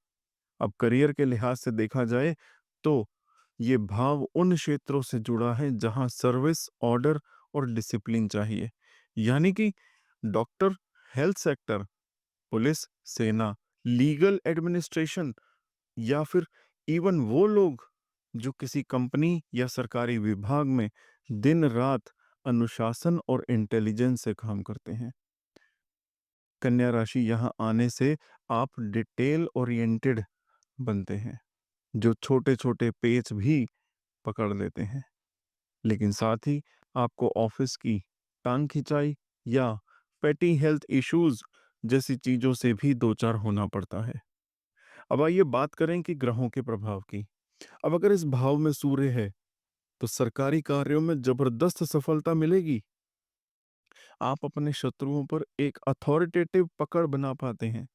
अब करियर के लिहाज से देखा जाए तो ये भाव उन क्षेत्रों से जुड़ा है जहां सर्विस, ऑर्डर और डिसिप्लिन चाहिए। यानी कि डॉक्टर, हेल्थ सेक्टर, पुलिस, सेना, लीगल एडमिनिस्ट्रेशन या फिर इवन वो लोग जो किसी कंपनी या सरकारी विभाग में दिन रात अनुशासन और इंटेलिजेंस से काम करते हैं। कन्या राशि यहाँ आने से आप डिटेल ओरिएंटेड बनते हैं, जो छोटे छोटे पेच भी पकड़ लेते हैं। लेकिन साथ ही आपको ऑफिस की टांग खिंचाई या पेटी हेल्थ इश्यूज जैसी चीजों से भी दो चार होना पड़ता है। अब आइए बात करें कि ग्रहों के प्रभाव की। अब अगर इस भाव में सूर्य है तो सरकारी कार्यों में जबरदस्त सफलता मिलेगी। आप अपने शत्रुओं पर एक अथॉरिटेटिव पकड़ बना पाते हैं।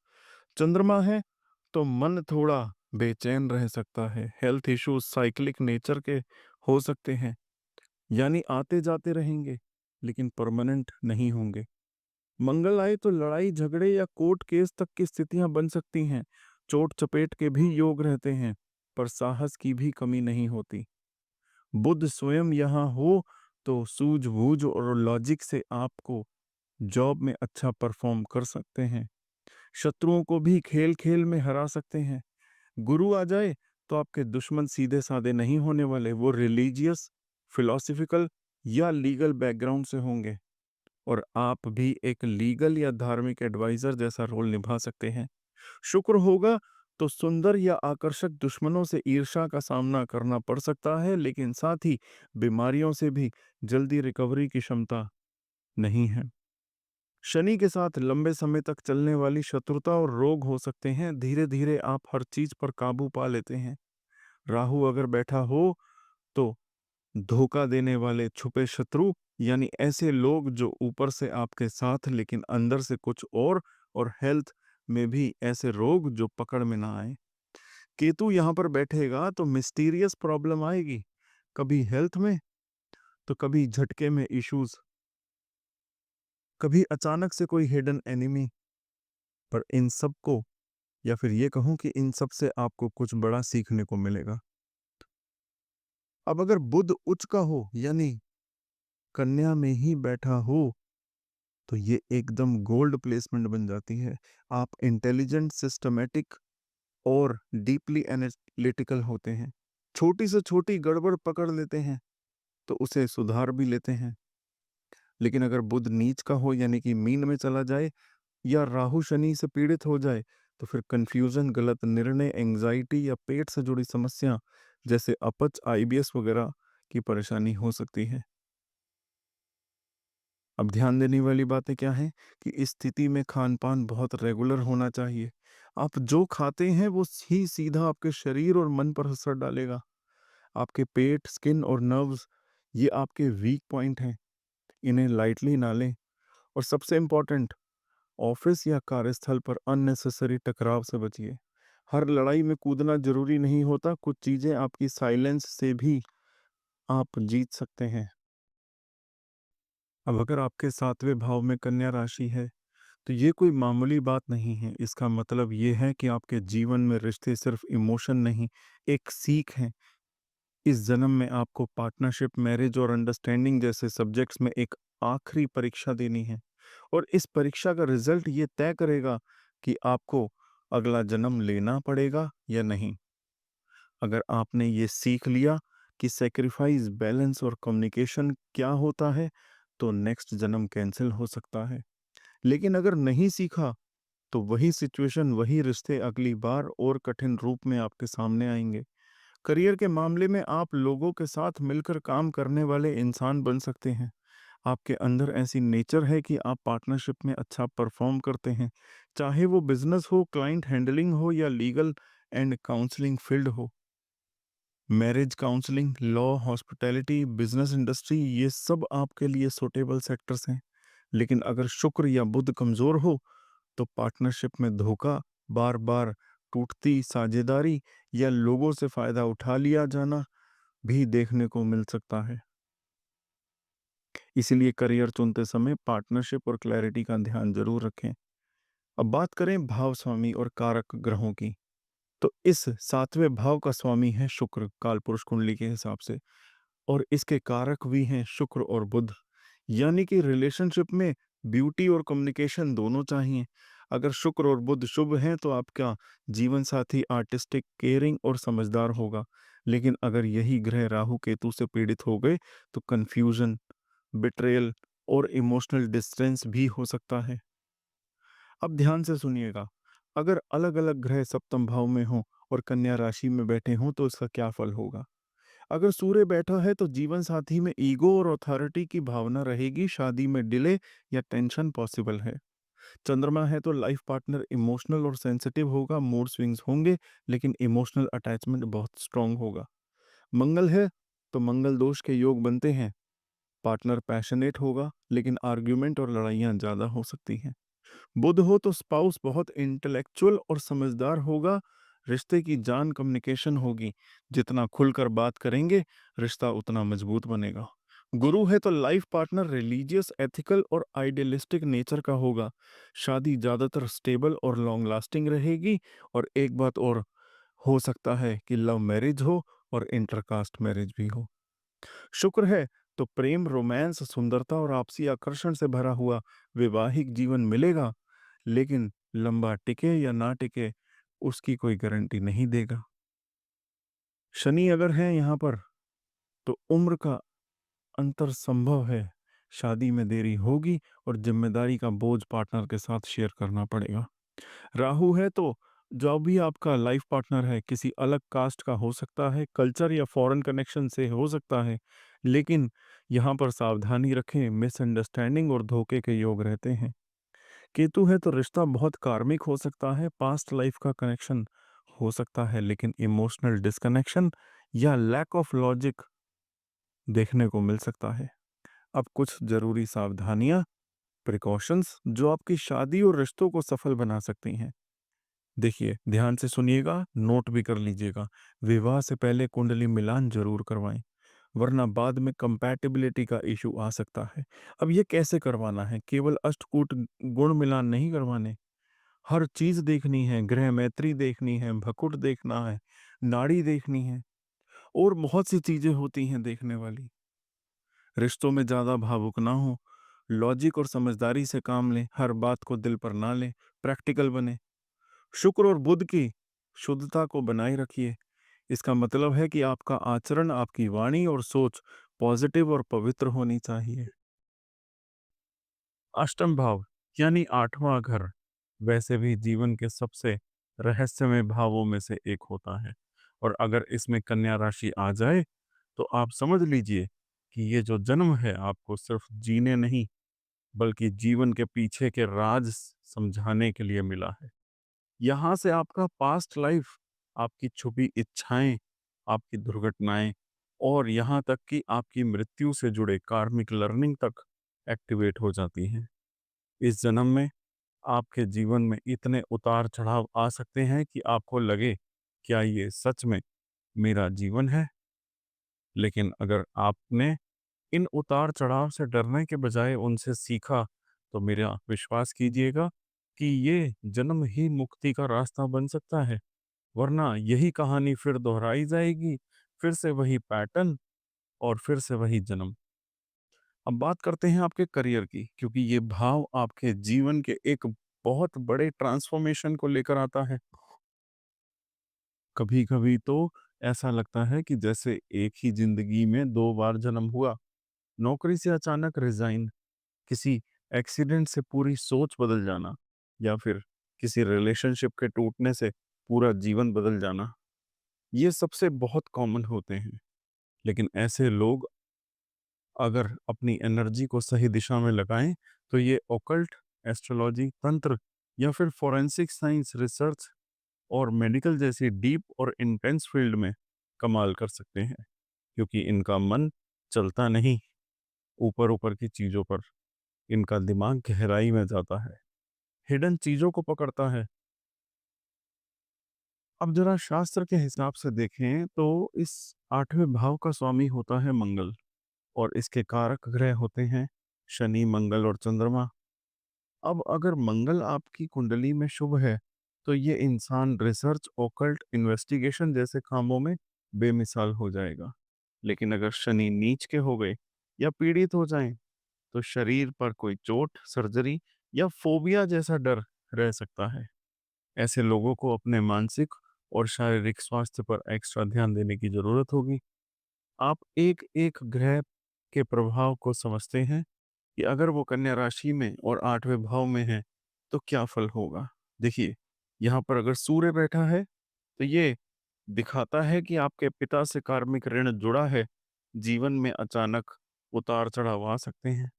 चंद्रमा है तो मन थोड़ा बेचैन रह सकता है। हेल्थ इश्यूज साइक्लिक नेचर के हो सकते हैं, यानी आते जाते रहेंगे लेकिन परमानेंट नहीं होंगे। मंगल आए तो लड़ाई झगड़े या कोर्ट केस तक की स्थितियां बन सकती हैं। चोट चपेट के भी योग रहते हैं, पर साहस की भी कमी नहीं होती। बुध स्वयं यहाँ हो तो सूझबूझ और लॉजिक से आपको जॉब में अच्छा परफॉर्म कर सकते हैं। शत्रुओं को भी खेल खेल में हरा सकते हैं। गुरु आ जाए तो आपके दुश्मन सीधे साधे नहीं होने वाले, वो रिलीजियस, फिलोसफिकल या लीगल बैकग्राउंड से होंगे और आप भी एक लीगल या धार्मिक एडवाइजर जैसा रोल निभा सकते हैं। शुक्र होगा तो सुंदर या आकर्षक दुश्मनों से ईर्ष्या का सामना करना पड़ सकता है, लेकिन साथ ही बीमारियों से भी जल्दी रिकवरी की क्षमता नहीं है। शनि के साथ लंबे समय तक चलने वाली शत्रुता और रोग हो सकते हैं। धीरे धीरे आप हर चीज पर काबू पा लेते हैं। राहु अगर बैठा हो तो धोखा देने वाले छुपे शत्रु, यानी ऐसे लोग जो ऊपर से आपके साथ लेकिन अंदर से कुछ और हेल्थ में भी ऐसे रोग जो पकड़ में ना आए। केतु यहाँ पर बैठेगा तो मिस्टीरियस प्रॉब्लम आएगी, कभी हेल्थ में तो कभी झटके में इश्यूज, कभी अचानक से कोई हिडन एनिमी। पर इन सब को, या फिर ये कहूं कि इन सब से आपको कुछ बड़ा सीखने को मिलेगा। अब अगर बुध उच्च का हो यानी कन्या में ही बैठा हो तो ये एकदम गोल्ड प्लेसमेंट बन जाती है। आप इंटेलिजेंट, सिस्टमेटिक और डीपली एनालिटिकल होते हैं। छोटी से छोटी गड़बड़ पकड़ लेते हैं तो उसे सुधार भी लेते हैं। लेकिन अगर बुध नीच का हो यानी कि मीन में चला जाए या राहु शनि से पीड़ित हो जाए तो फिर कंफ्यूजन, गलत निर्णय, एंजाइटी या पेट से जुड़ी समस्या जैसे अपच, आईबीएस वगैरह की परेशानी हो सकती है। अब ध्यान देने वाली बातें क्या हैं कि इस स्थिति में खान पान बहुत रेगुलर होना चाहिए। आप जो खाते हैं वो ही सीधा आपके शरीर और मन पर असर डालेगा। आपके पेट, स्किन और नर्व्स ये आपके वीक पॉइंट हैं, इन्हें लाइटली ना लें। और सबसे इम्पोर्टेंट, ऑफिस या कार्यस्थल पर अननेसेसरी टकराव से बचिए। हर लड़ाई में कूदना जरूरी नहीं होता, कुछ चीजें आपकी साइलेंस से भी आप जीत सकते हैं। अब अगर आपके सातवें भाव में कन्या राशि है तो ये कोई मामूली बात नहीं है। इसका मतलब ये है कि आपके जीवन में रिश्ते सिर्फ इमोशन नहीं, एक सीख है। इस जन्म में आपको पार्टनरशिप, मैरिज और अंडरस्टैंडिंग जैसे सब्जेक्ट्स में एक आखिरी परीक्षा देनी है और इस परीक्षा का रिजल्ट ये तय करेगा कि आपको अगला जन्म लेना पड़ेगा या नहीं। अगर आपने ये सीख लिया कि सेक्रीफाइस, बैलेंस और कम्युनिकेशन क्या होता है तो नेक्स्ट जन्म कैंसिल हो सकता है। लेकिन अगर नहीं सीखा तो वही सिचुएशन, वही रिश्ते अगली बार और कठिन रूप में आपके सामने आएंगे। करियर के मामले में आप लोगों के साथ मिलकर काम करने वाले इंसान बन सकते हैं। आपके अंदर ऐसी नेचर है कि आप पार्टनरशिप में अच्छा परफॉर्म करते हैं, चाहे वो बिजनेस हो, क्लाइंट हैंडलिंग हो या लीगल एंड काउंसलिंग फील्ड हो। Marriage counselling, law, hospitality, business industry, ये सब आपके लिए सूटेबल सेक्टर्स हैं। लेकिन अगर शुक्र या बुध कमजोर हो तो पार्टनरशिप में धोखा, बार बार टूटती साझेदारी या लोगों से फायदा उठा लिया जाना भी देखने को मिल सकता है। इसीलिए करियर चुनते समय पार्टनरशिप और क्लैरिटी का ध्यान जरूर रखें। अब बात करें भाव स्वामी और कारक ग्रहों की। तो इस सातवें भाव का स्वामी है शुक्र, कालपुरुष कुंडली के हिसाब से, और इसके कारक भी हैं शुक्र और बुध। यानी कि रिलेशनशिप में ब्यूटी और कम्युनिकेशन दोनों चाहिए। अगर शुक्र और बुध शुभ हैं तो आपका जीवन साथी आर्टिस्टिक, केयरिंग और समझदार होगा। लेकिन अगर यही ग्रह राहु केतु से पीड़ित हो गए तो कंफ्यूजन, बिट्रेयल और इमोशनल डिस्टेंस भी हो सकता है। अब ध्यान से सुनिएगा, अगर अलग-अलग ग्रह सप्तम भाव में हों और कन्या राशि में बैठे हों तो इसका क्या फल होगा? अगर सूर्य बैठा है तो जीवन साथी में ईगो और अथॉरिटी की भावना रहेगी, शादी में डिले या टेंशन पॉसिबल है। चंद्रमा है तो लाइफ पार्टनर इमोशनल और सेंसिटिव होगा, मूड स्विंग्स होंगे, लेकिन इमोशनल अटैचमेंट बहुत स्ट्रांग होगा। मंगल है तो मंगल दोष के योग बनते हैं, पार्टनर पैशनेट होगा, लेकिन आर्ग्यूमेंट और लड़ाइयाँ ज़्यादा हो सकती हैं। बुध हो तो स्पाउस बहुत इंटेलेक्चुअल और समझदार होगा, रिश्ते की जान कम्युनिकेशन होगी, जितना खुलकर बात करेंगे रिश्ता उतना मजबूत बनेगा। गुरु है तो लाइफ पार्टनर रिलीजियस, एथिकल और आइडियलिस्टिक नेचर का होगा, शादी ज्यादातर स्टेबल और लॉन्ग लास्टिंग रहेगी। और एक बात और, हो सकता है कि लव मैरिज हो और इंटरकास्ट मैरिज भी हो। शुक्र है तो प्रेम, रोमांस, सुंदरता और आपसी आकर्षण से भरा हुआ वैवाहिक जीवन मिलेगा, लेकिन लंबा टिके या ना टिके उसकी कोई गारंटी नहीं देगा। शनि अगर है यहाँ पर तो उम्र का अंतर संभव है, शादी में देरी होगी और जिम्मेदारी का बोझ पार्टनर के साथ शेयर करना पड़ेगा। राहु है तो जो भी आपका लाइफ पार्टनर है किसी अलग कास्ट का हो सकता है, कल्चर या फॉरेन कनेक्शन से हो सकता है, लेकिन यहाँ पर सावधानी रखें, मिसअंडरस्टैंडिंग और धोखे के योग रहते हैं। केतु है तो रिश्ता बहुत कार्मिक हो सकता है, पास्ट लाइफ का कनेक्शन हो सकता है, लेकिन इमोशनल डिस्कनेक्शन या लैक ऑफ लॉजिक देखने को मिल सकता है। अब कुछ जरूरी सावधानियां, प्रिकॉशंस जो आपकी शादी और रिश्तों को सफल बना सकती हैं। देखिए, ध्यान से सुनिएगा, नोट भी कर लीजिएगा। विवाह से पहले कुंडली मिलान जरूर करवाएं, वरना बाद में कंपैटिबिलिटी का इशू आ सकता है। अब ये कैसे करवाना है? केवल अष्टकूट गुण मिलान नहीं करवाने, हर चीज देखनी है, ग्रह मैत्री देखनी है, भकुट देखना है, नाड़ी देखनी है, और बहुत सी चीजें होती हैं देखने वाली। रिश्तों में ज्यादा भावुक ना हो, लॉजिक और समझदारी से काम लें, हर बात को दिल पर ना लें, प्रैक्टिकल बने। शुक्र और बुध की शुद्धता को बनाए रखिए। इसका मतलब है कि आपका आचरण, आपकी वाणी और सोच पॉजिटिव और पवित्र होनी चाहिए। अष्टम भाव यानी आठवां घर वैसे भी जीवन के सबसे रहस्यमय भावों में से एक होता है, और अगर इसमें कन्या राशि आ जाए तो आप समझ लीजिए कि ये जो जन्म है आपको सिर्फ जीने नहीं बल्कि जीवन के पीछे के राज समझाने के लिए मिला है। यहाँ से आपका पास्ट लाइफ, आपकी छुपी इच्छाएं, आपकी दुर्घटनाएं और यहाँ तक कि आपकी मृत्यु से जुड़े कार्मिक लर्निंग तक एक्टिवेट हो जाती हैं। इस जन्म में आपके जीवन में इतने उतार चढ़ाव आ सकते हैं कि आपको लगे क्या ये सच में मेरा जीवन है। लेकिन अगर आपने इन उतार चढ़ाव से डरने के बजाय उनसे सीखा तो मेरा विश्वास कीजिएगा कि ये जन्म ही मुक्ति का रास्ता बन सकता है, वरना यही कहानी फिर दोहराई जाएगी, फिर से वही पैटर्न और फिर से वही जन्म। अब बात करते हैं आपके करियर की, क्योंकि ये भाव आपके जीवन के एक बहुत बड़े ट्रांसफॉर्मेशन को लेकर आता है। कभी कभी तो ऐसा लगता है कि जैसे एक ही जिंदगी में दो बार जन्म हुआ। नौकरी से अचानक रिजाइन, किसी एक्सीडेंट से पूरी सोच बदल जाना, या फिर किसी रिलेशनशिप के टूटने से पूरा जीवन बदल जाना, ये सबसे बहुत कॉमन होते हैं। लेकिन ऐसे लोग अगर अपनी एनर्जी को सही दिशा में लगाएं तो ये ओकल्ट, एस्ट्रोलॉजी, तंत्र या फिर फोरेंसिक साइंस रिसर्च और मेडिकल जैसी डीप और इंटेंस फील्ड में कमाल कर सकते हैं, क्योंकि इनका मन चलता नहीं ऊपर ऊपर की चीजों पर, इनका दिमाग गहराई में जाता है, हिडन चीजों को पकड़ता है। अब जरा शास्त्र के हिसाब से देखें तो इस आठवें भाव का स्वामी होता है मंगल, और इसके कारक ग्रह होते हैं शनि, मंगल और चंद्रमा। अब अगर मंगल आपकी कुंडली में शुभ है तो ये इंसान रिसर्च, ओकल्ट, इन्वेस्टिगेशन जैसे कामों में बेमिसाल हो जाएगा। लेकिन अगर शनि नीच के हो गए या पीड़ित हो जाएं तो शरीर पर कोई चोट, सर्जरी या फोबिया जैसा डर रह सकता है। ऐसे लोगों को अपने मानसिक और शारीरिक स्वास्थ्य पर एक्स्ट्रा ध्यान देने की जरूरत होगी। आप एक एक ग्रह के प्रभाव को समझते हैं कि अगर वो कन्या राशि में और 8वें भाव में है तो क्या फल होगा। देखिए, यहाँ पर अगर सूर्य बैठा है तो ये दिखाता है कि आपके पिता से कार्मिक ऋण जुड़ा है। जीवन में अचानक उतार चढ़ाव आ सकते हैं।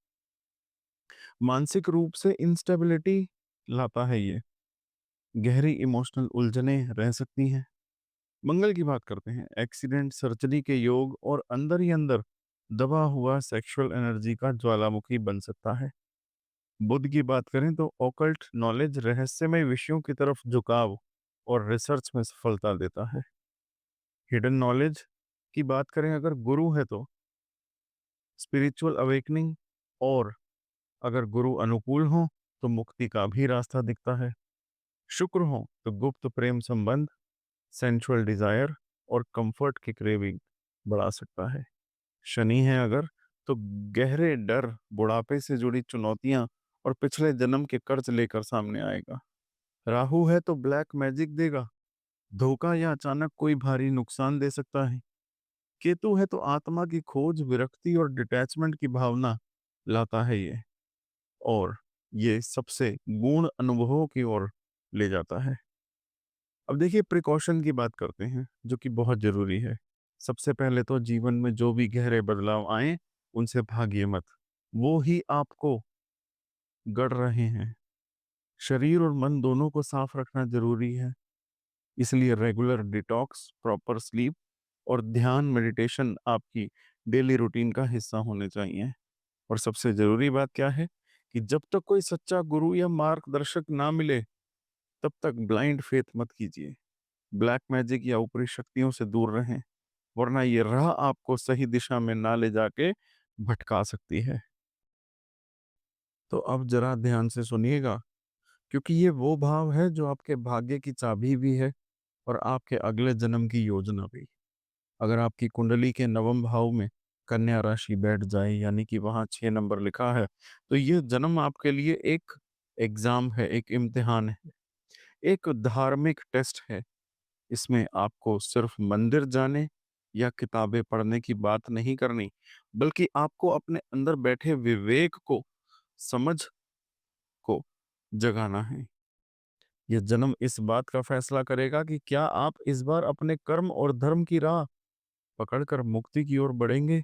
मानसिक रूप से इंस्टेबिलिटी लाता है ये। गहरी इमोशनल उलझने रह सकती हैं। मंगल की बात करते हैं। एक्सीडेंट, सर्जरी के योग और अंदर ही अंदर दबा हुआ सेक्सुअल एनर्जी का ज्वालामुखी बन सकता है। बुध की बात करें तो ऑकल्ट नॉलेज, रहस्यमय विषयों की तरफ झुकाव और रिसर्च में सफलता देता है। हिडन नॉलेज की बात करें अगर गुरु है तो स्पिरिचुअल अवेकनिंग, और अगर गुरु अनुकूल हो तो मुक्ति का भी रास्ता दिखता है। शुक्र हो तो गुप्त प्रेम संबंध, सेंसुअल डिजायर और कंफर्ट की क्रेविंग बढ़ा सकता है। शनि है अगर तो गहरे डर, बुढ़ापे से जुड़ी चुनौतियां और पिछले जन्म के कर्ज लेकर सामने आएगा। राहु है तो ब्लैक मैजिक देगा, धोखा या अचानक कोई भारी नुकसान दे सकता है। केतु है तो आत्मा की खोज, विरक्ति और डिटैचमेंट की भावना लाता है ये, और ये सबसे गूढ़ अनुभवों की ओर ले जाता है। अब देखिए, प्रिकॉशन की बात करते हैं जो कि बहुत जरूरी है। सबसे पहले तो जीवन में जो भी गहरे बदलाव आए उनसे भागिए मत, वो ही आपको गढ़ रहे हैं। शरीर और मन दोनों को साफ रखना जरूरी है, इसलिए रेगुलर डिटॉक्स, प्रॉपर स्लीप और ध्यान, मेडिटेशन आपकी डेली रूटीन का हिस्सा होने चाहिए। और सबसे जरूरी बात क्या है कि जब तक कोई सच्चा गुरु या मार्गदर्शक ना मिले तब तक ब्लाइंड फेथ मत कीजिए। ब्लैक मैजिक या ऊपरी शक्तियों से दूर रहें, वरना ये राह आपको सही दिशा में ना ले जाके भटका सकती है। तो अब जरा ध्यान से सुनिएगा, क्योंकि ये वो भाव है जो आपके भाग्य की चाबी भी है और आपके अगले जन्म की योजना भी। अगर आपकी कुंडली के नवम भाव में कन्या राशि बैठ जाए, यानी कि वहां 6 नंबर लिखा है, तो ये जन्म आपके लिए एक एग्जाम है, एक इम्तिहान है, एक धार्मिक टेस्ट है। इसमें आपको सिर्फ मंदिर जाने या किताबें पढ़ने की बात नहीं करनी, बल्कि आपको अपने अंदर बैठे विवेक को, समझ को जगाना है। यह जन्म इस बात का फैसला करेगा कि क्या आप इस बार अपने कर्म और धर्म की राह पकड़कर मुक्ति की ओर बढ़ेंगे,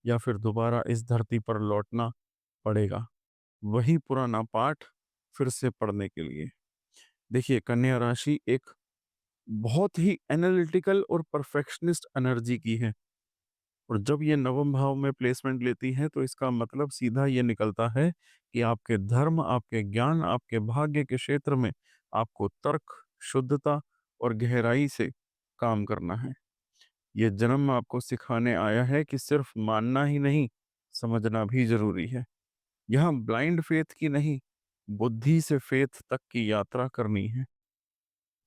या फिर दोबारा इस धरती पर लौटना पड़ेगा वही पुराना पाठ फिर से पढ़ने के लिए। देखिए, कन्या राशि एक बहुत ही एनालिटिकल और परफेक्शनिस्ट एनर्जी की है, और जब ये नवम भाव में प्लेसमेंट लेती है तो इसका मतलब सीधा ये निकलता है कि आपके धर्म, आपके ज्ञान, आपके भाग्य के क्षेत्र में आपको तर्क, शुद्धता और गहराई से काम करना है। ये जन्म आपको सिखाने आया है कि सिर्फ मानना ही नहीं, समझना भी जरूरी है। यहाँ ब्लाइंड फेथ की नहीं, बुद्धि से फेथ तक की यात्रा करनी है।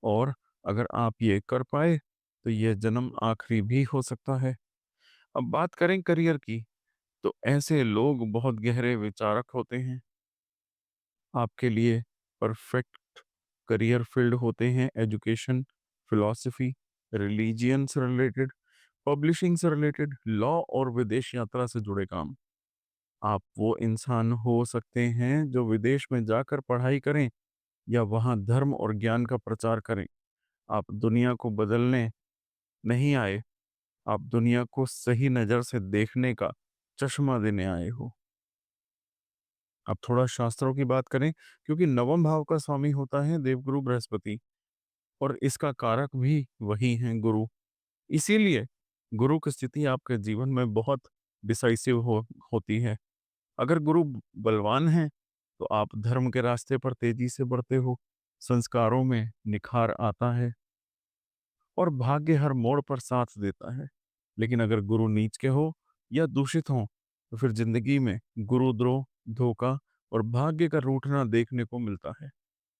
और अगर आप ये कर पाए तो यह जन्म आखिरी भी हो सकता है। अब बात करें करियर की, तो ऐसे लोग बहुत गहरे विचारक होते हैं। आपके लिए परफेक्ट करियर फील्ड होते हैं एजुकेशन, फिलॉसफी, रिलीजियन से रिलेटेड, पब्लिशिंग से रिलेटेड, लॉ और विदेश यात्रा से जुड़े काम। आप वो इंसान हो सकते हैं जो विदेश में जाकर पढ़ाई करें या वहाँ धर्म और ज्ञान का प्रचार करें। आप दुनिया को बदलने नहीं आए, आप दुनिया को सही नज़र से देखने का चश्मा देने आए हो। अब थोड़ा शास्त्रों की बात करें, क्योंकि नवम भाव का स्वामी होता है देवगुरु बृहस्पति, और इसका कारक भी वही है गुरु। इसीलिए गुरु की स्थिति आपके जीवन में बहुत डिसाइसिव होती है। अगर गुरु बलवान है तो आप धर्म के रास्ते पर तेजी से बढ़ते हो, संस्कारों में निखार आता है और भाग्य हर मोड़ पर साथ देता है। लेकिन अगर गुरु नीच के हो या दूषित हो तो फिर जिंदगी में गुरुद्रोह, धोखा और भाग्य का रूठना देखने को मिलता है।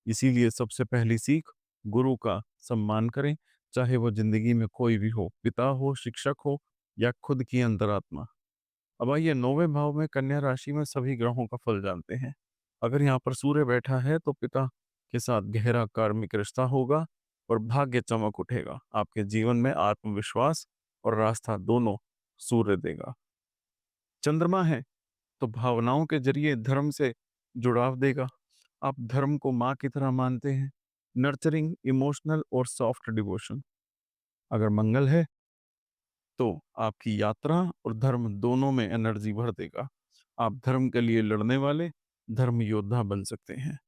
इसीलिए सबसे पहली सीख, गुरु का सम्मान करें, चाहे वो जिंदगी में कोई भी हो, पिता हो, शिक्षक हो या खुद की अंतरात्मा। अब आइए 9वें भाव में कन्या राशि में सभी ग्रहों का फल जानते हैं। अगर यहाँ पर सूर्य बैठा है तो पिता के साथ गहरा कार्मिक रिश्ता होगा और भाग्य चमक उठेगा। आपके जीवन में आत्मविश्वास और रास्ता दोनों सूर्य देगा। चंद्रमा है तो भावनाओं के जरिए धर्म से जुड़ाव देगा। आप धर्म को माँ की तरह मानते हैं। नर्चरिंग, इमोशनल और सॉफ्ट डिवोशन। अगर मंगल है तो आपकी यात्रा और धर्म दोनों में एनर्जी भर देगा। आप धर्म के लिए लड़ने वाले धर्म योद्धा बन सकते हैं।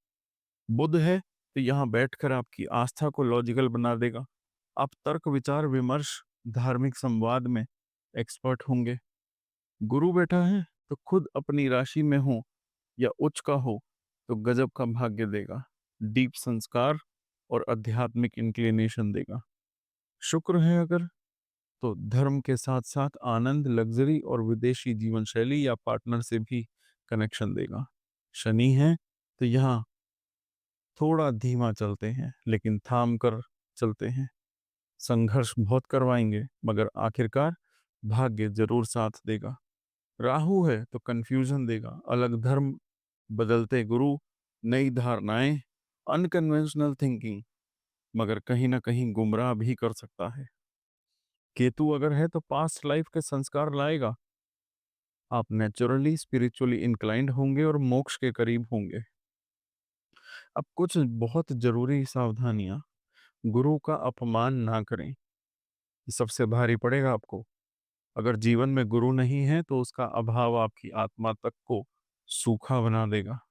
बुध है तो यहाँ बैठकर आपकी आस्था को लॉजिकल बना देगा। आप तर्क, विचार, विमर्श, धार्मिक संवाद में एक्सपर्ट होंगे। गुरु बैठा है तो खुद अपनी राशि में हो या उच्च का हो तो गजब का भाग्य देगा। डीप संस्कार और आध्यात्मिक इंक्लिनेशन देगा। शुक्र है अगर तो धर्म के साथ साथ आनंद, लग्जरी और विदेशी जीवन शैली या पार्टनर से भी कनेक्शन देगा। शनि है तो यहाँ थोड़ा धीमा चलते हैं लेकिन थाम कर चलते हैं। संघर्ष बहुत करवाएंगे मगर आखिरकार भाग्य जरूर साथ देगा। राहु है तो कंफ्यूजन देगा। अलग धर्म, बदलते गुरु, नई धारणाएं, अनकन्वेंशनल थिंकिंग, मगर कहीं ना कहीं गुमराह भी कर सकता है। केतु अगर है तो पास्ट लाइफ के संस्कार लाएगा। आप नेचुरली स्पिरिचुअली इंक्लाइंड होंगे और मोक्ष के करीब होंगे। अब कुछ बहुत जरूरी सावधानियां। गुरु का अपमान ना करें, ये सबसे भारी पड़ेगा आपको। अगर जीवन में गुरु नहीं है तो उसका अभाव आपकी आत्मा तक को सूखा बना देगा।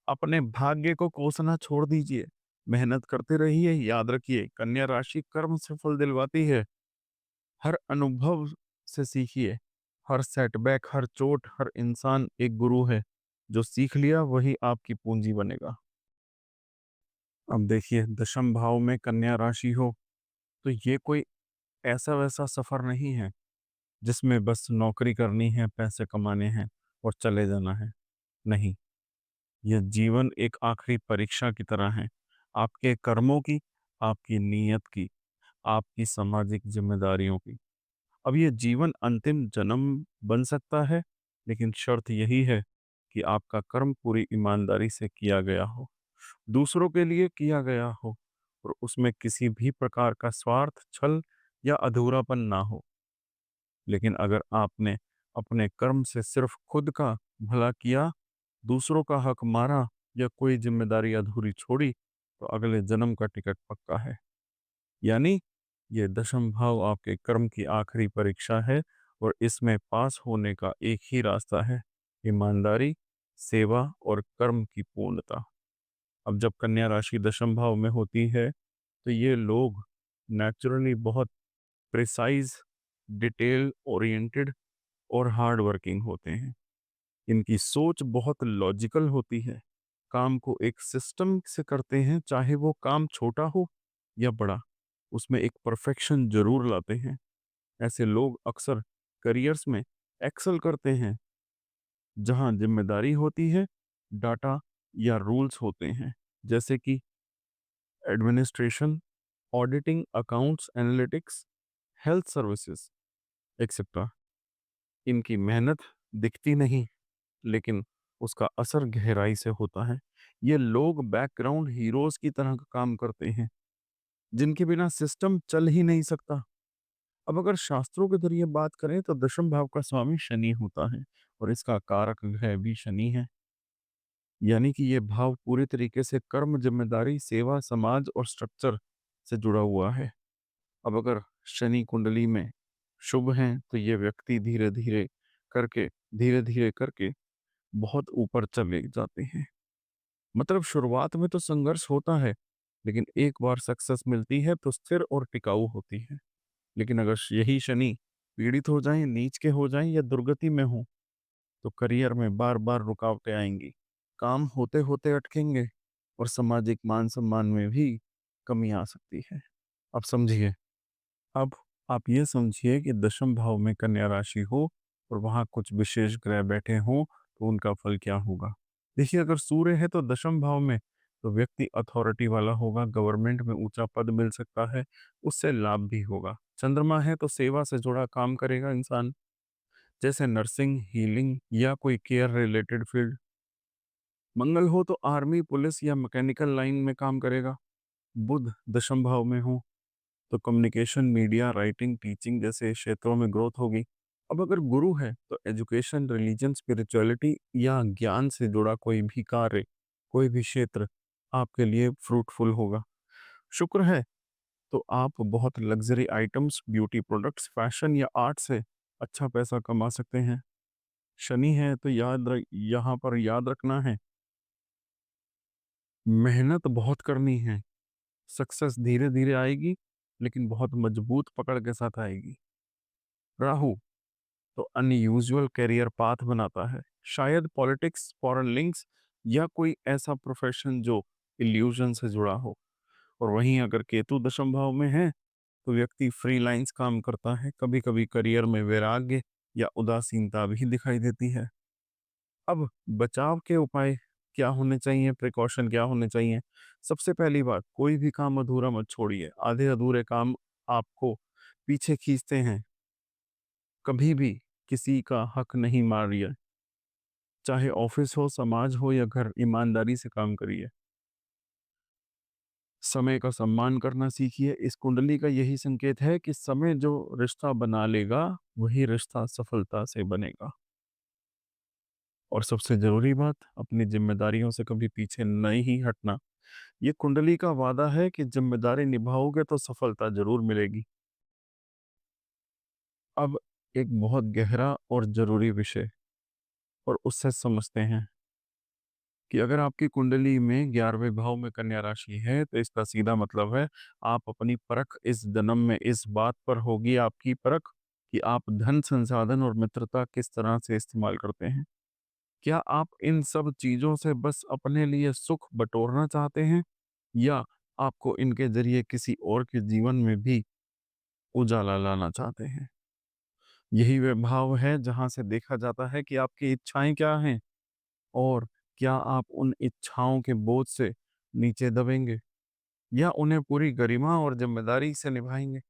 अपने भाग्य को कोसना छोड़ दीजिए, मेहनत करते रहिए। याद रखिए, कन्या राशि कर्म से फल दिलवाती है। हर अनुभव से सीखिए। हर सेटबैक, हर चोट, हर इंसान एक गुरु है। जो सीख लिया वही आपकी पूंजी बनेगा। अब देखिए, दशम भाव में कन्या राशि हो तो ये कोई ऐसा वैसा सफर नहीं है जिसमें बस नौकरी करनी है, पैसे कमाने हैं और चले जाना है। नहीं, यह जीवन एक आखिरी परीक्षा की तरह है। आपके कर्मों की, आपकी नीयत की, आपकी सामाजिक जिम्मेदारियों की। अब यह जीवन अंतिम जन्म बन सकता है, लेकिन शर्त यही है कि आपका कर्म पूरी ईमानदारी से किया गया हो, दूसरों के लिए किया गया हो और उसमें किसी भी प्रकार का स्वार्थ, छल या अधूरापन ना हो। लेकिन अगर आपने अपने कर्म से सिर्फ खुद का भला किया, दूसरों का हक मारा या कोई जिम्मेदारी अधूरी छोड़ी, तो अगले जन्म का टिकट पक्का है। यानी ये दशम भाव आपके कर्म की आखिरी परीक्षा है और इसमें पास होने का एक ही रास्ता है, ईमानदारी, सेवा और कर्म की पूर्णता। अब जब कन्या राशि दशम भाव में होती है तो ये लोग नेचुरली बहुत प्रिसाइज, डिटेल ओरिएंटेड और हार्ड वर्किंग होते हैं। इनकी सोच बहुत लॉजिकल होती है। काम को एक सिस्टम से करते हैं, चाहे वो काम छोटा हो या बड़ा, उसमें एक परफेक्शन जरूर लाते हैं। ऐसे लोग अक्सर करियर्स में एक्सेल करते हैं जहां जिम्मेदारी होती है, डाटा या रूल्स होते हैं, जैसे कि administration, auditing, accounts, analytics, health services etcetera. इनकी मेहनत दिखती नहीं लेकिन उसका असर गहराई से होता है। ये लोग बैकग्राउंड हीरोज की तरह का काम करते हैं जिनके बिना सिस्टम चल ही नहीं सकता। अब अगर शास्त्रों के जरिए बात करें तो दशम भाव का स्वामी शनि होता है और इसका कारक ग्रह भी शनि है। यानी कि ये भाव पूरी तरीके से कर्म, जिम्मेदारी, सेवा, समाज और स्ट्रक्चर से जुड़ा हुआ है। अब अगर शनि कुंडली में शुभ हैं तो ये व्यक्ति धीरे धीरे करके बहुत ऊपर चले जाते हैं। मतलब शुरुआत में तो संघर्ष होता है, लेकिन एक बार सक्सेस मिलती है तो स्थिर और टिकाऊ होती है। लेकिन अगर यही शनि पीड़ित हो जाएं, नीच के हो जाएं या दुर्गति में हो तो करियर में बार बार रुकावटें आएंगी, काम होते होते अटकेंगे और सामाजिक मान सम्मान में भी कमी आ सकती है। अब समझिए, अब आप ये समझिए कि दशम भाव में कन्या राशि हो और वहां कुछ विशेष ग्रह बैठे हों तो उनका फल क्या होगा। देखिए, अगर सूर्य है तो दशम भाव में तो व्यक्ति अथॉरिटी वाला होगा, गवर्नमेंट में ऊंचा पद मिल सकता है, उससे लाभ भी होगा। चंद्रमा है तो सेवा से जुड़ा काम करेगा इंसान, जैसे नर्सिंग, हीलिंग या कोई केयर रिलेटेड फील्ड। मंगल हो तो आर्मी, पुलिस या मैकेनिकल लाइन में काम करेगा। बुध दशम भाव में हो तो कम्युनिकेशन, मीडिया, राइटिंग, टीचिंग जैसे क्षेत्रों में ग्रोथ होगी। अब अगर गुरु है तो एजुकेशन, रिलीजन, स्पिरिचुअलिटी या ज्ञान से जुड़ा कोई भी कार्य, कोई भी क्षेत्र आपके लिए फ्रूटफुल होगा। शुक्र है तो आप बहुत luxury items, beauty products, fashion या आर्ट से अच्छा पैसा कमा सकते हैं। शनि है तो यहाँ पर याद रखना है, मेहनत बहुत करनी है। सक्सेस धीरे धीरे आएगी लेकिन बहुत मजबूत पकड़ के साथ आएगी। राहु तो अनयूजुअल करियर पाथ बनाता है, शायद पॉलिटिक्स, फॉरेन लिंक्स या कोई ऐसा प्रोफेशन जो इल्यूजन से जुड़ा हो। और वहीं अगर केतु दशम भाव में है तो व्यक्ति फ्रीलांस काम करता है, कभी कभी करियर में वैराग्य या उदासीनता भी दिखाई देती है। अब बचाव के उपाय क्या होने चाहिए, प्रिकॉशन क्या होने चाहिए? सबसे पहली बात, कोई भी काम अधूरा मत छोड़िए। आधे अधूरे काम आपको पीछे खींचते हैं। कभी भी किसी का हक नहीं मारिए, चाहे ऑफिस हो, समाज हो या घर, ईमानदारी से काम करिए। समय का सम्मान करना सीखिए। इस कुंडली का यही संकेत है कि समय जो रिश्ता बना लेगा वही रिश्ता सफलता से बनेगा। और सबसे जरूरी बात, अपनी जिम्मेदारियों से कभी पीछे नहीं हटना। ये कुंडली का वादा है कि जिम्मेदारी निभाओगे तो सफलता जरूर मिलेगी। अब एक बहुत गहरा और जरूरी विषय और उससे समझते हैं कि अगर आपकी कुंडली में 11वें भाव में कन्या राशि है तो इसका सीधा मतलब है आप अपनी परख इस जन्म में इस बात पर होगी, आपकी परख, कि आप धन, संसाधन और मित्रता किस तरह से इस्तेमाल करते हैं। क्या आप इन सब चीजों से बस अपने लिए सुख बटोरना चाहते हैं या आपको इनके जरिए किसी और के जीवन में भी उजाला लाना चाहते हैं? यही वे भाव है जहां से देखा जाता है कि आपकी इच्छाएं क्या हैं और क्या आप उन इच्छाओं के बोझ से नीचे दबेंगे या उन्हें पूरी गरिमा और जिम्मेदारी से निभाएंगे।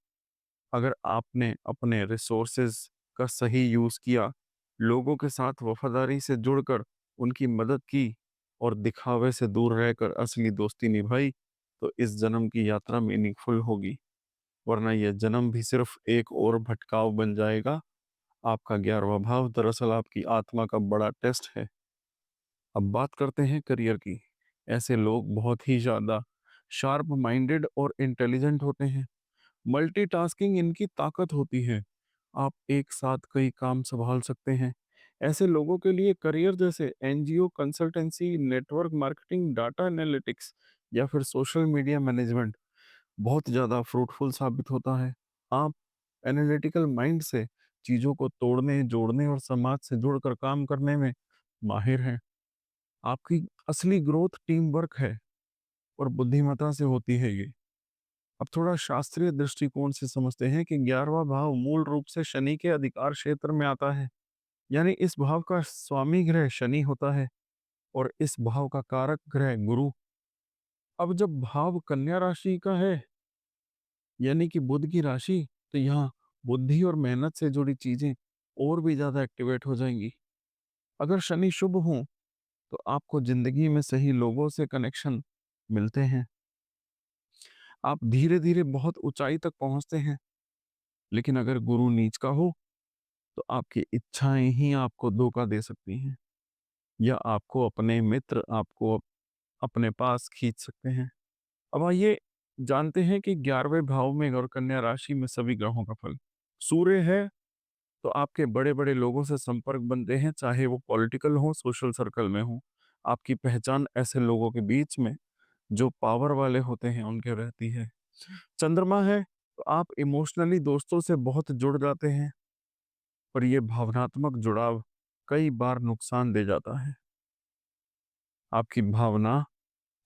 अगर आपने अपने रिसोर्सेज का सही यूज किया, लोगों के साथ वफादारी से जुड़कर उनकी मदद की और दिखावे से दूर रहकर असली दोस्ती निभाई, तो इस जन्म की यात्रा मीनिंगफुल होगी। वरना यह जन्म भी सिर्फ एक और भटकाव बन जाएगा। आपका 11वां भाव दरअसल आपकी आत्मा का बड़ा टेस्ट है। अब बात करते हैं करियर की। ऐसे लोग बहुत ही ज्यादा शार्प माइंडेड और इंटेलिजेंट होते हैं। मल्टीटास्किंग इनकी ताकत होती है। आप एक साथ कई काम संभाल सकते हैं। ऐसे लोगों के लिए करियर जैसे NGO, consultancy, network marketing, data analytics या फिर सोशल मीडिया मैनेजमेंट बहुत ज़्यादा फ्रूटफुल साबित होता है। आप एनालिटिकल माइंड से चीज़ों को तोड़ने, जोड़ने और समाज से जुड़कर काम करने में माहिर हैं। आपकी असली ग्रोथ टीम वर्क है और बुद्धिमत्ता से होती है ये। अब थोड़ा शास्त्रीय दृष्टिकोण से समझते हैं कि 11वां भाव मूल रूप से शनि के अधिकार क्षेत्र में आता है। यानी इस भाव का स्वामी ग्रह शनि होता है और इस भाव का कारक ग्रह गुरु। अब जब भाव कन्या राशि का है, यानी कि बुध की राशि, तो यहाँ बुद्धि और मेहनत से जुड़ी चीजें और भी ज्यादा एक्टिवेट हो जाएंगी। अगर शनि शुभ हो तो आपको जिंदगी में सही लोगों से कनेक्शन मिलते हैं। आप धीरे धीरे बहुत ऊंचाई तक पहुंचते हैं। लेकिन अगर गुरु नीच का हो तो आपकी इच्छाएं ही आपको धोखा दे सकती हैं या आपको अपने मित्र आपको अपने पास खींच सकते हैं। अब आइए जानते हैं कि 11वें भाव में और कन्या राशि में सभी ग्रहों का फल। सूर्य है तो आपके बड़े बड़े लोगों से संपर्क बनते हैं, चाहे वो पॉलिटिकल हो, सोशल सर्कल में हो। आपकी पहचान ऐसे लोगों के बीच में जो पावर वाले होते हैं उनके रहती है। चंद्रमा है तो आप इमोशनली दोस्तों से बहुत जुड़ जाते हैं, पर यह भावनात्मक जुड़ाव कई बार नुकसान दे जाता है। आपकी भावना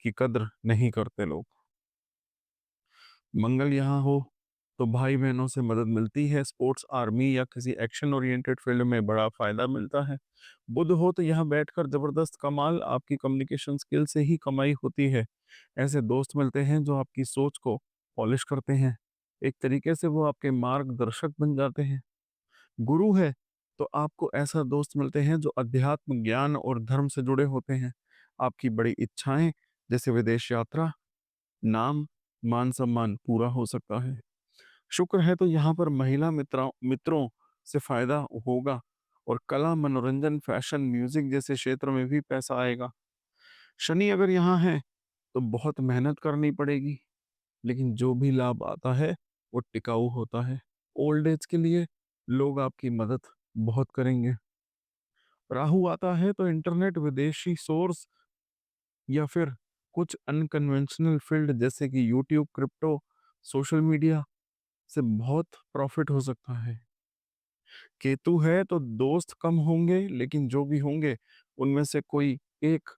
की कद्र नहीं करते लोग। मंगल यहाँ हो तो भाई बहनों से मदद मिलती है, स्पोर्ट्स, आर्मी या किसी एक्शन ओरिएंटेड फील्ड में बड़ा फायदा मिलता है। बुध हो तो यहाँ बैठकर जबरदस्त कमाल, आपकी कम्युनिकेशन स्किल से ही कमाई होती है। ऐसे दोस्त मिलते हैं जो आपकी सोच को पॉलिश करते हैं। एक तरीके से वो आपके मार्गदर्शक बन जाते हैं। गुरु है तो आपको ऐसा दोस्त मिलते हैं जो अध्यात्म, ज्ञान और धर्म से जुड़े होते हैं। आपकी बड़ी इच्छाएँ जैसे विदेश यात्रा, नाम, मान-सम्मान पूरा हो सकता है। शुक्र है तो यहाँ पर महिला मित्रों से फ़ायदा होगा और कला, मनोरंजन, फ़ैशन, म्यूज़िक जैसे क्षेत्र में भी पैसा आएगा। शनि अगर यहाँ है तो बहुत मेहनत करनी पड़ेगी, लेकिन जो भी लाभ आता है वो टिकाऊ होता है। ओल्ड एज के लिए लोग आपकी मदद बहुत करेंगे। राहु आता है तो इंटरनेट, विदेशी सोर्स या फिर कुछ अनकन्वेंशनल फील्ड जैसे कि यूट्यूब, क्रिप्टो, सोशल मीडिया से बहुत प्रॉफिट हो सकता है। केतु है तो दोस्त कम होंगे, लेकिन जो भी होंगे उनमें से कोई एक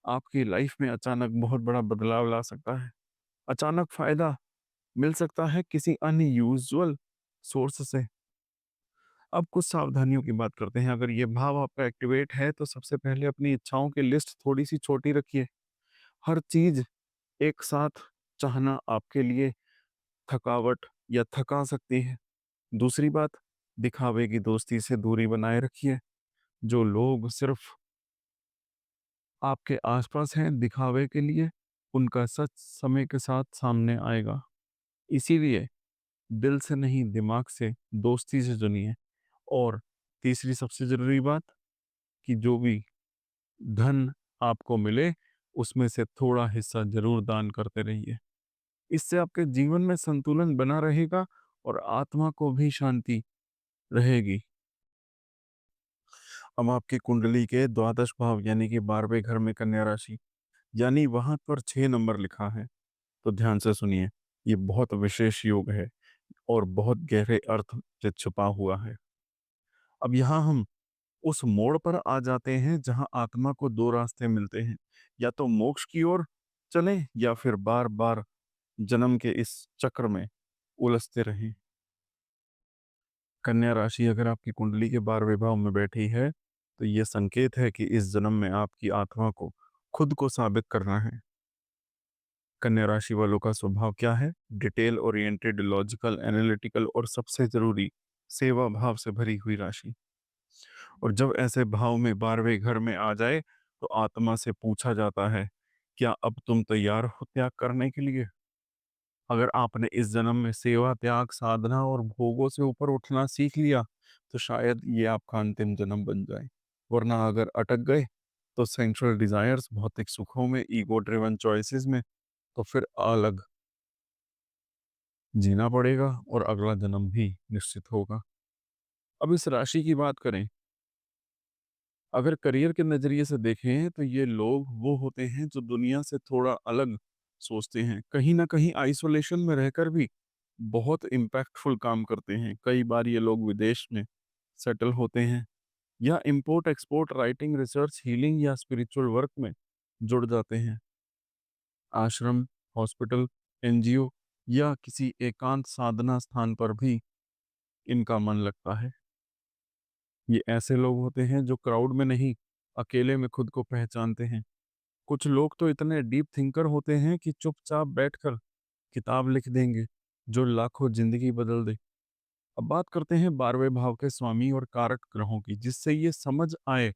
आपकी लाइफ में अचानक बहुत बड़ा बदलाव ला सकता है। अचानक फायदा मिल सकता है किसी अनयूजुअल सोर्स से। अब कुछ सावधानियों की बात करते हैं। अगर ये भाव आपका एक्टिवेट है तो सबसे पहले अपनी इच्छाओं की लिस्ट थोड़ी सी छोटी रखिए। हर चीज एक साथ चाहना आपके लिए थकावट या थका सकती है। दूसरी बात, दिखावे की दोस्ती से दूरी बनाए रखिए। जो लोग सिर्फ आपके आसपास हैं दिखावे के लिए, उनका सच समय के साथ सामने आएगा। इसीलिए दिल से नहीं, दिमाग से दोस्ती से चुनिए। और तीसरी सबसे जरूरी बात कि जो भी धन आपको मिले उसमें से थोड़ा हिस्सा जरूर दान करते रहिए। इससे आपके जीवन में संतुलन बना रहेगा और आत्मा को भी शांति रहेगी। अब आपकी कुंडली के द्वादश भाव यानी कि 12वें घर में कन्या राशि, यानी वहां पर 6 नंबर लिखा है, तो ध्यान से सुनिए। ये बहुत विशेष योग है और बहुत गहरे अर्थ से छुपा हुआ है। अब यहाँ हम उस मोड़ पर आ जाते हैं जहाँ आत्मा को दो रास्ते मिलते हैं, या तो मोक्ष की ओर चलें या फिर बार बार जन्म के इस चक्र में उलझते रहें। कन्या राशि अगर आपकी कुंडली के 12वें भाव में बैठी है तो ये संकेत है कि इस जन्म में आपकी आत्मा को खुद को साबित करना है। कन्या राशि वालों का स्वभाव क्या है? डिटेल ओरिएंटेड, लॉजिकल, एनालिटिकल और सबसे जरूरी सेवा भाव से भरी हुई राशि। और जब ऐसे भाव में 12वें घर में आ जाए तो आत्मा से पूछा जाता है, क्या अब तुम तैयार हो त्याग करने के लिए? अगर आपने इस जन्म में सेवा, त्याग, साधना और भोगों से ऊपर उठना सीख लिया तो शायद ये आपका अंतिम जन्म बन जाए। वरना अगर अटक गए तो सेंट्रल डिजायर्स, भौतिक सुखों में, ईगो ड्रिवन चॉइसेस में, तो फिर अलग जीना पड़ेगा और अगला जन्म भी निश्चित होगा। अब इस राशि की बात करें, अगर करियर के नज़रिए से देखें तो ये लोग वो होते हैं जो दुनिया से थोड़ा अलग सोचते हैं। कहीं ना कहीं आइसोलेशन में रहकर भी बहुत इम्पैक्टफुल काम करते हैं। कई बार ये लोग विदेश में सेटल होते हैं या import export, writing, research, healing या स्पिरिचुअल वर्क में जुड़ जाते हैं। आश्रम, हॉस्पिटल, एनजीओ या किसी एकांत साधना स्थान पर भी इनका मन लगता है। ये ऐसे लोग होते हैं जो क्राउड में नहीं, अकेले में खुद को पहचानते हैं। कुछ लोग तो इतने डीप थिंकर होते हैं कि चुपचाप बैठकर किताब लिख देंगे जो लाखों जिंदगी बदल दे। अब बात करते हैं 12वें भाव के स्वामी और कारक ग्रहों की, जिससे ये समझ आए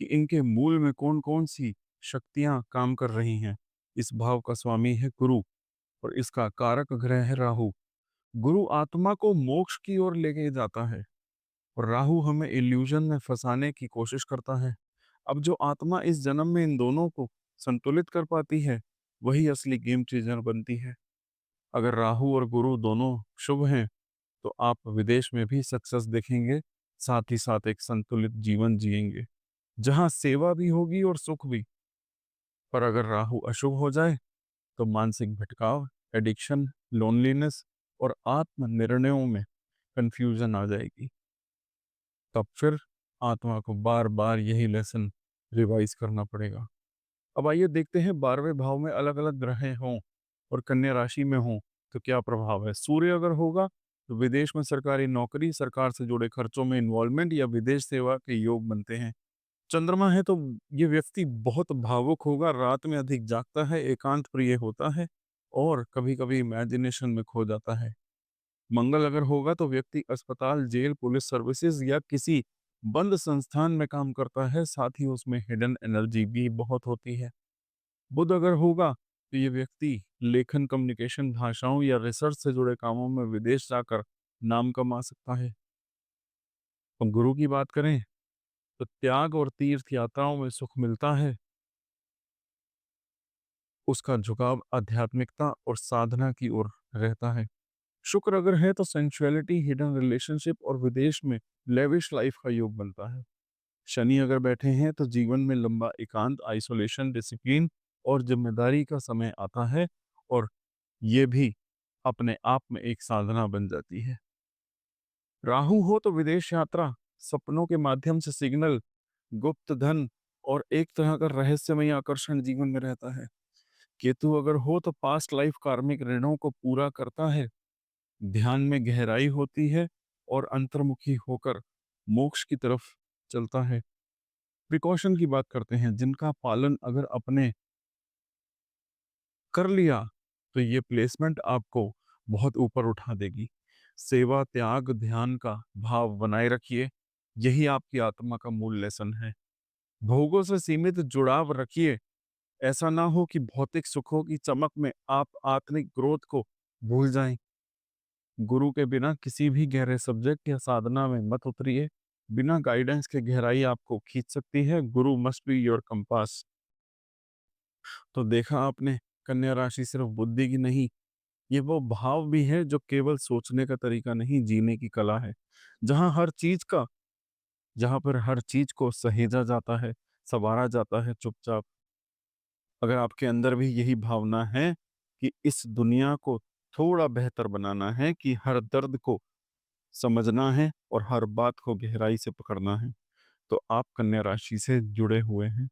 कि इनके मूल में कौन कौन सी शक्तियां काम कर रही हैं। इस भाव का स्वामी है गुरु और इसका कारक ग्रह है राहु। गुरु आत्मा को मोक्ष की ओर लेके जाता है और राहु हमें इल्यूजन में फंसाने की कोशिश करता है। अब जो आत्मा इस जन्म में इन दोनों को संतुलित कर पाती है वही असली गेम चेंजर बनती है। अगर राहु और गुरु दोनों शुभ हैं तो आप विदेश में भी सक्सेस देखेंगे, साथ ही साथ एक संतुलित जीवन जिएंगे जहां सेवा भी होगी और सुख भी। पर अगर राहु अशुभ हो जाए तो मानसिक भटकाव, एडिक्शन, लोनलीनेस और आत्म निर्णयों में कंफ्यूजन आ जाएगी। तब फिर आत्मा को बार बार यही लेसन रिवाइज करना पड़ेगा। अब आइए देखते हैं 12वें भाव में अलग अलग ग्रह हों और कन्या राशि में हों तो क्या प्रभाव है। सूर्य अगर होगा तो विदेश में सरकारी नौकरी, सरकार से जुड़े खर्चों में इन्वॉल्वमेंट या विदेश सेवा के योग बनते हैं। चंद्रमा है तो ये व्यक्ति बहुत भावुक होगा, रात में अधिक जागता है, एकांत प्रिय होता है और कभी कभी इमेजिनेशन में खो जाता है। मंगल अगर होगा तो व्यक्ति अस्पताल, जेल, पुलिस सर्विसेज या किसी बंद संस्थान में काम करता है, साथ ही उसमें हिडन एनर्जी भी बहुत होती है। बुध अगर होगा तो ये व्यक्ति लेखन, कम्युनिकेशन, भाषाओं या रिसर्च से जुड़े कामों में विदेश जाकर नाम कमा सकता है। और गुरु की बात करें तो त्याग और तीर्थ यात्राओं में सुख मिलता है। उसका झुकाव आध्यात्मिकता और साधना की ओर रहता है। शुक्र अगर है तो सेंसुअलिटी, हिडन रिलेशनशिप और विदेश में लेविश लाइफ का योग बनता है। शनि अगर बैठे हैं तो जीवन में लंबा एकांत, आइसोलेशन, डिसिप्लिन और जिम्मेदारी का समय आता है, और ये भी अपने आप में एक साधना बन जाती है। राहु हो तो विदेश यात्रा, सपनों के माध्यम से सिग्नल, गुप्त धन और एक तरह का रहस्यमय आकर्षण जीवन में रहता है। केतु अगर हो तो पास्ट लाइफ कार्मिक ऋणों को पूरा करता है, ध्यान में गहराई होती है और अंतर्मुखी होकर मोक्ष की तरफ चलता है। प्रिकॉशन की बात करते हैं, जिनका पालन अगर अपने कर लिया तो ये प्लेसमेंट आपको बहुत ऊपर उठा देगी। सेवा, त्याग, ध्यान का भाव बनाए रखिए, यही आपकी आत्मा का मूल लेसन है। भोगों से सीमित जुड़ाव रखिए, ऐसा ना हो कि भौतिक सुखों की चमक में आप आत्मिक ग्रोथ को भूल जाएं। गुरु के बिना किसी भी गहरे सब्जेक्ट या साधना में मत उतरिए। बिना गाइडेंस के गहराई आपको खींच सकती है। गुरु मस्ट बी योर कंपास। तो देखा आपने, कन्या राशि सिर्फ बुद्धि की नहीं, ये वो भाव भी है जो केवल सोचने का तरीका नहीं, जीने की कला है। जहाँ हर चीज का जहाँ पर हर चीज को सहेजा जाता है, संवारा जाता है चुपचाप। अगर आपके अंदर भी यही भावना है कि इस दुनिया को थोड़ा बेहतर बनाना है, कि हर दर्द को समझना है और हर बात को गहराई से पकड़ना है, तो आप कन्या राशि से जुड़े हुए हैं।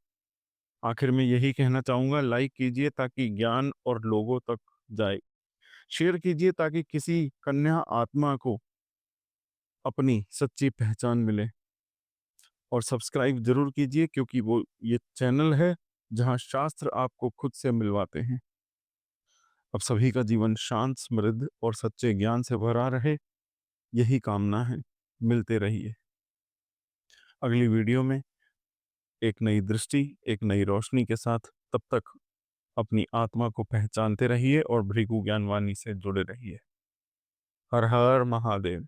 आखिर में यही कहना चाहूंगा, लाइक कीजिए ताकि ज्ञान और लोगों तक जाए। शेयर कीजिए ताकि किसी कन्या आत्मा को अपनी सच्ची पहचान मिले। और सब्सक्राइब जरूर कीजिए, क्योंकि वो ये चैनल है जहां शास्त्र आपको खुद से मिलवाते हैं। अब सभी का जीवन शांत, समृद्ध और सच्चे ज्ञान से भरा रहे, यही कामना है। मिलते रहिए अगली वीडियो में एक नई दृष्टि, एक नई रोशनी के साथ। तब तक अपनी आत्मा को पहचानते रहिए और भृगु ज्ञानवाणी से जुड़े रहिए। हर हर महादेव।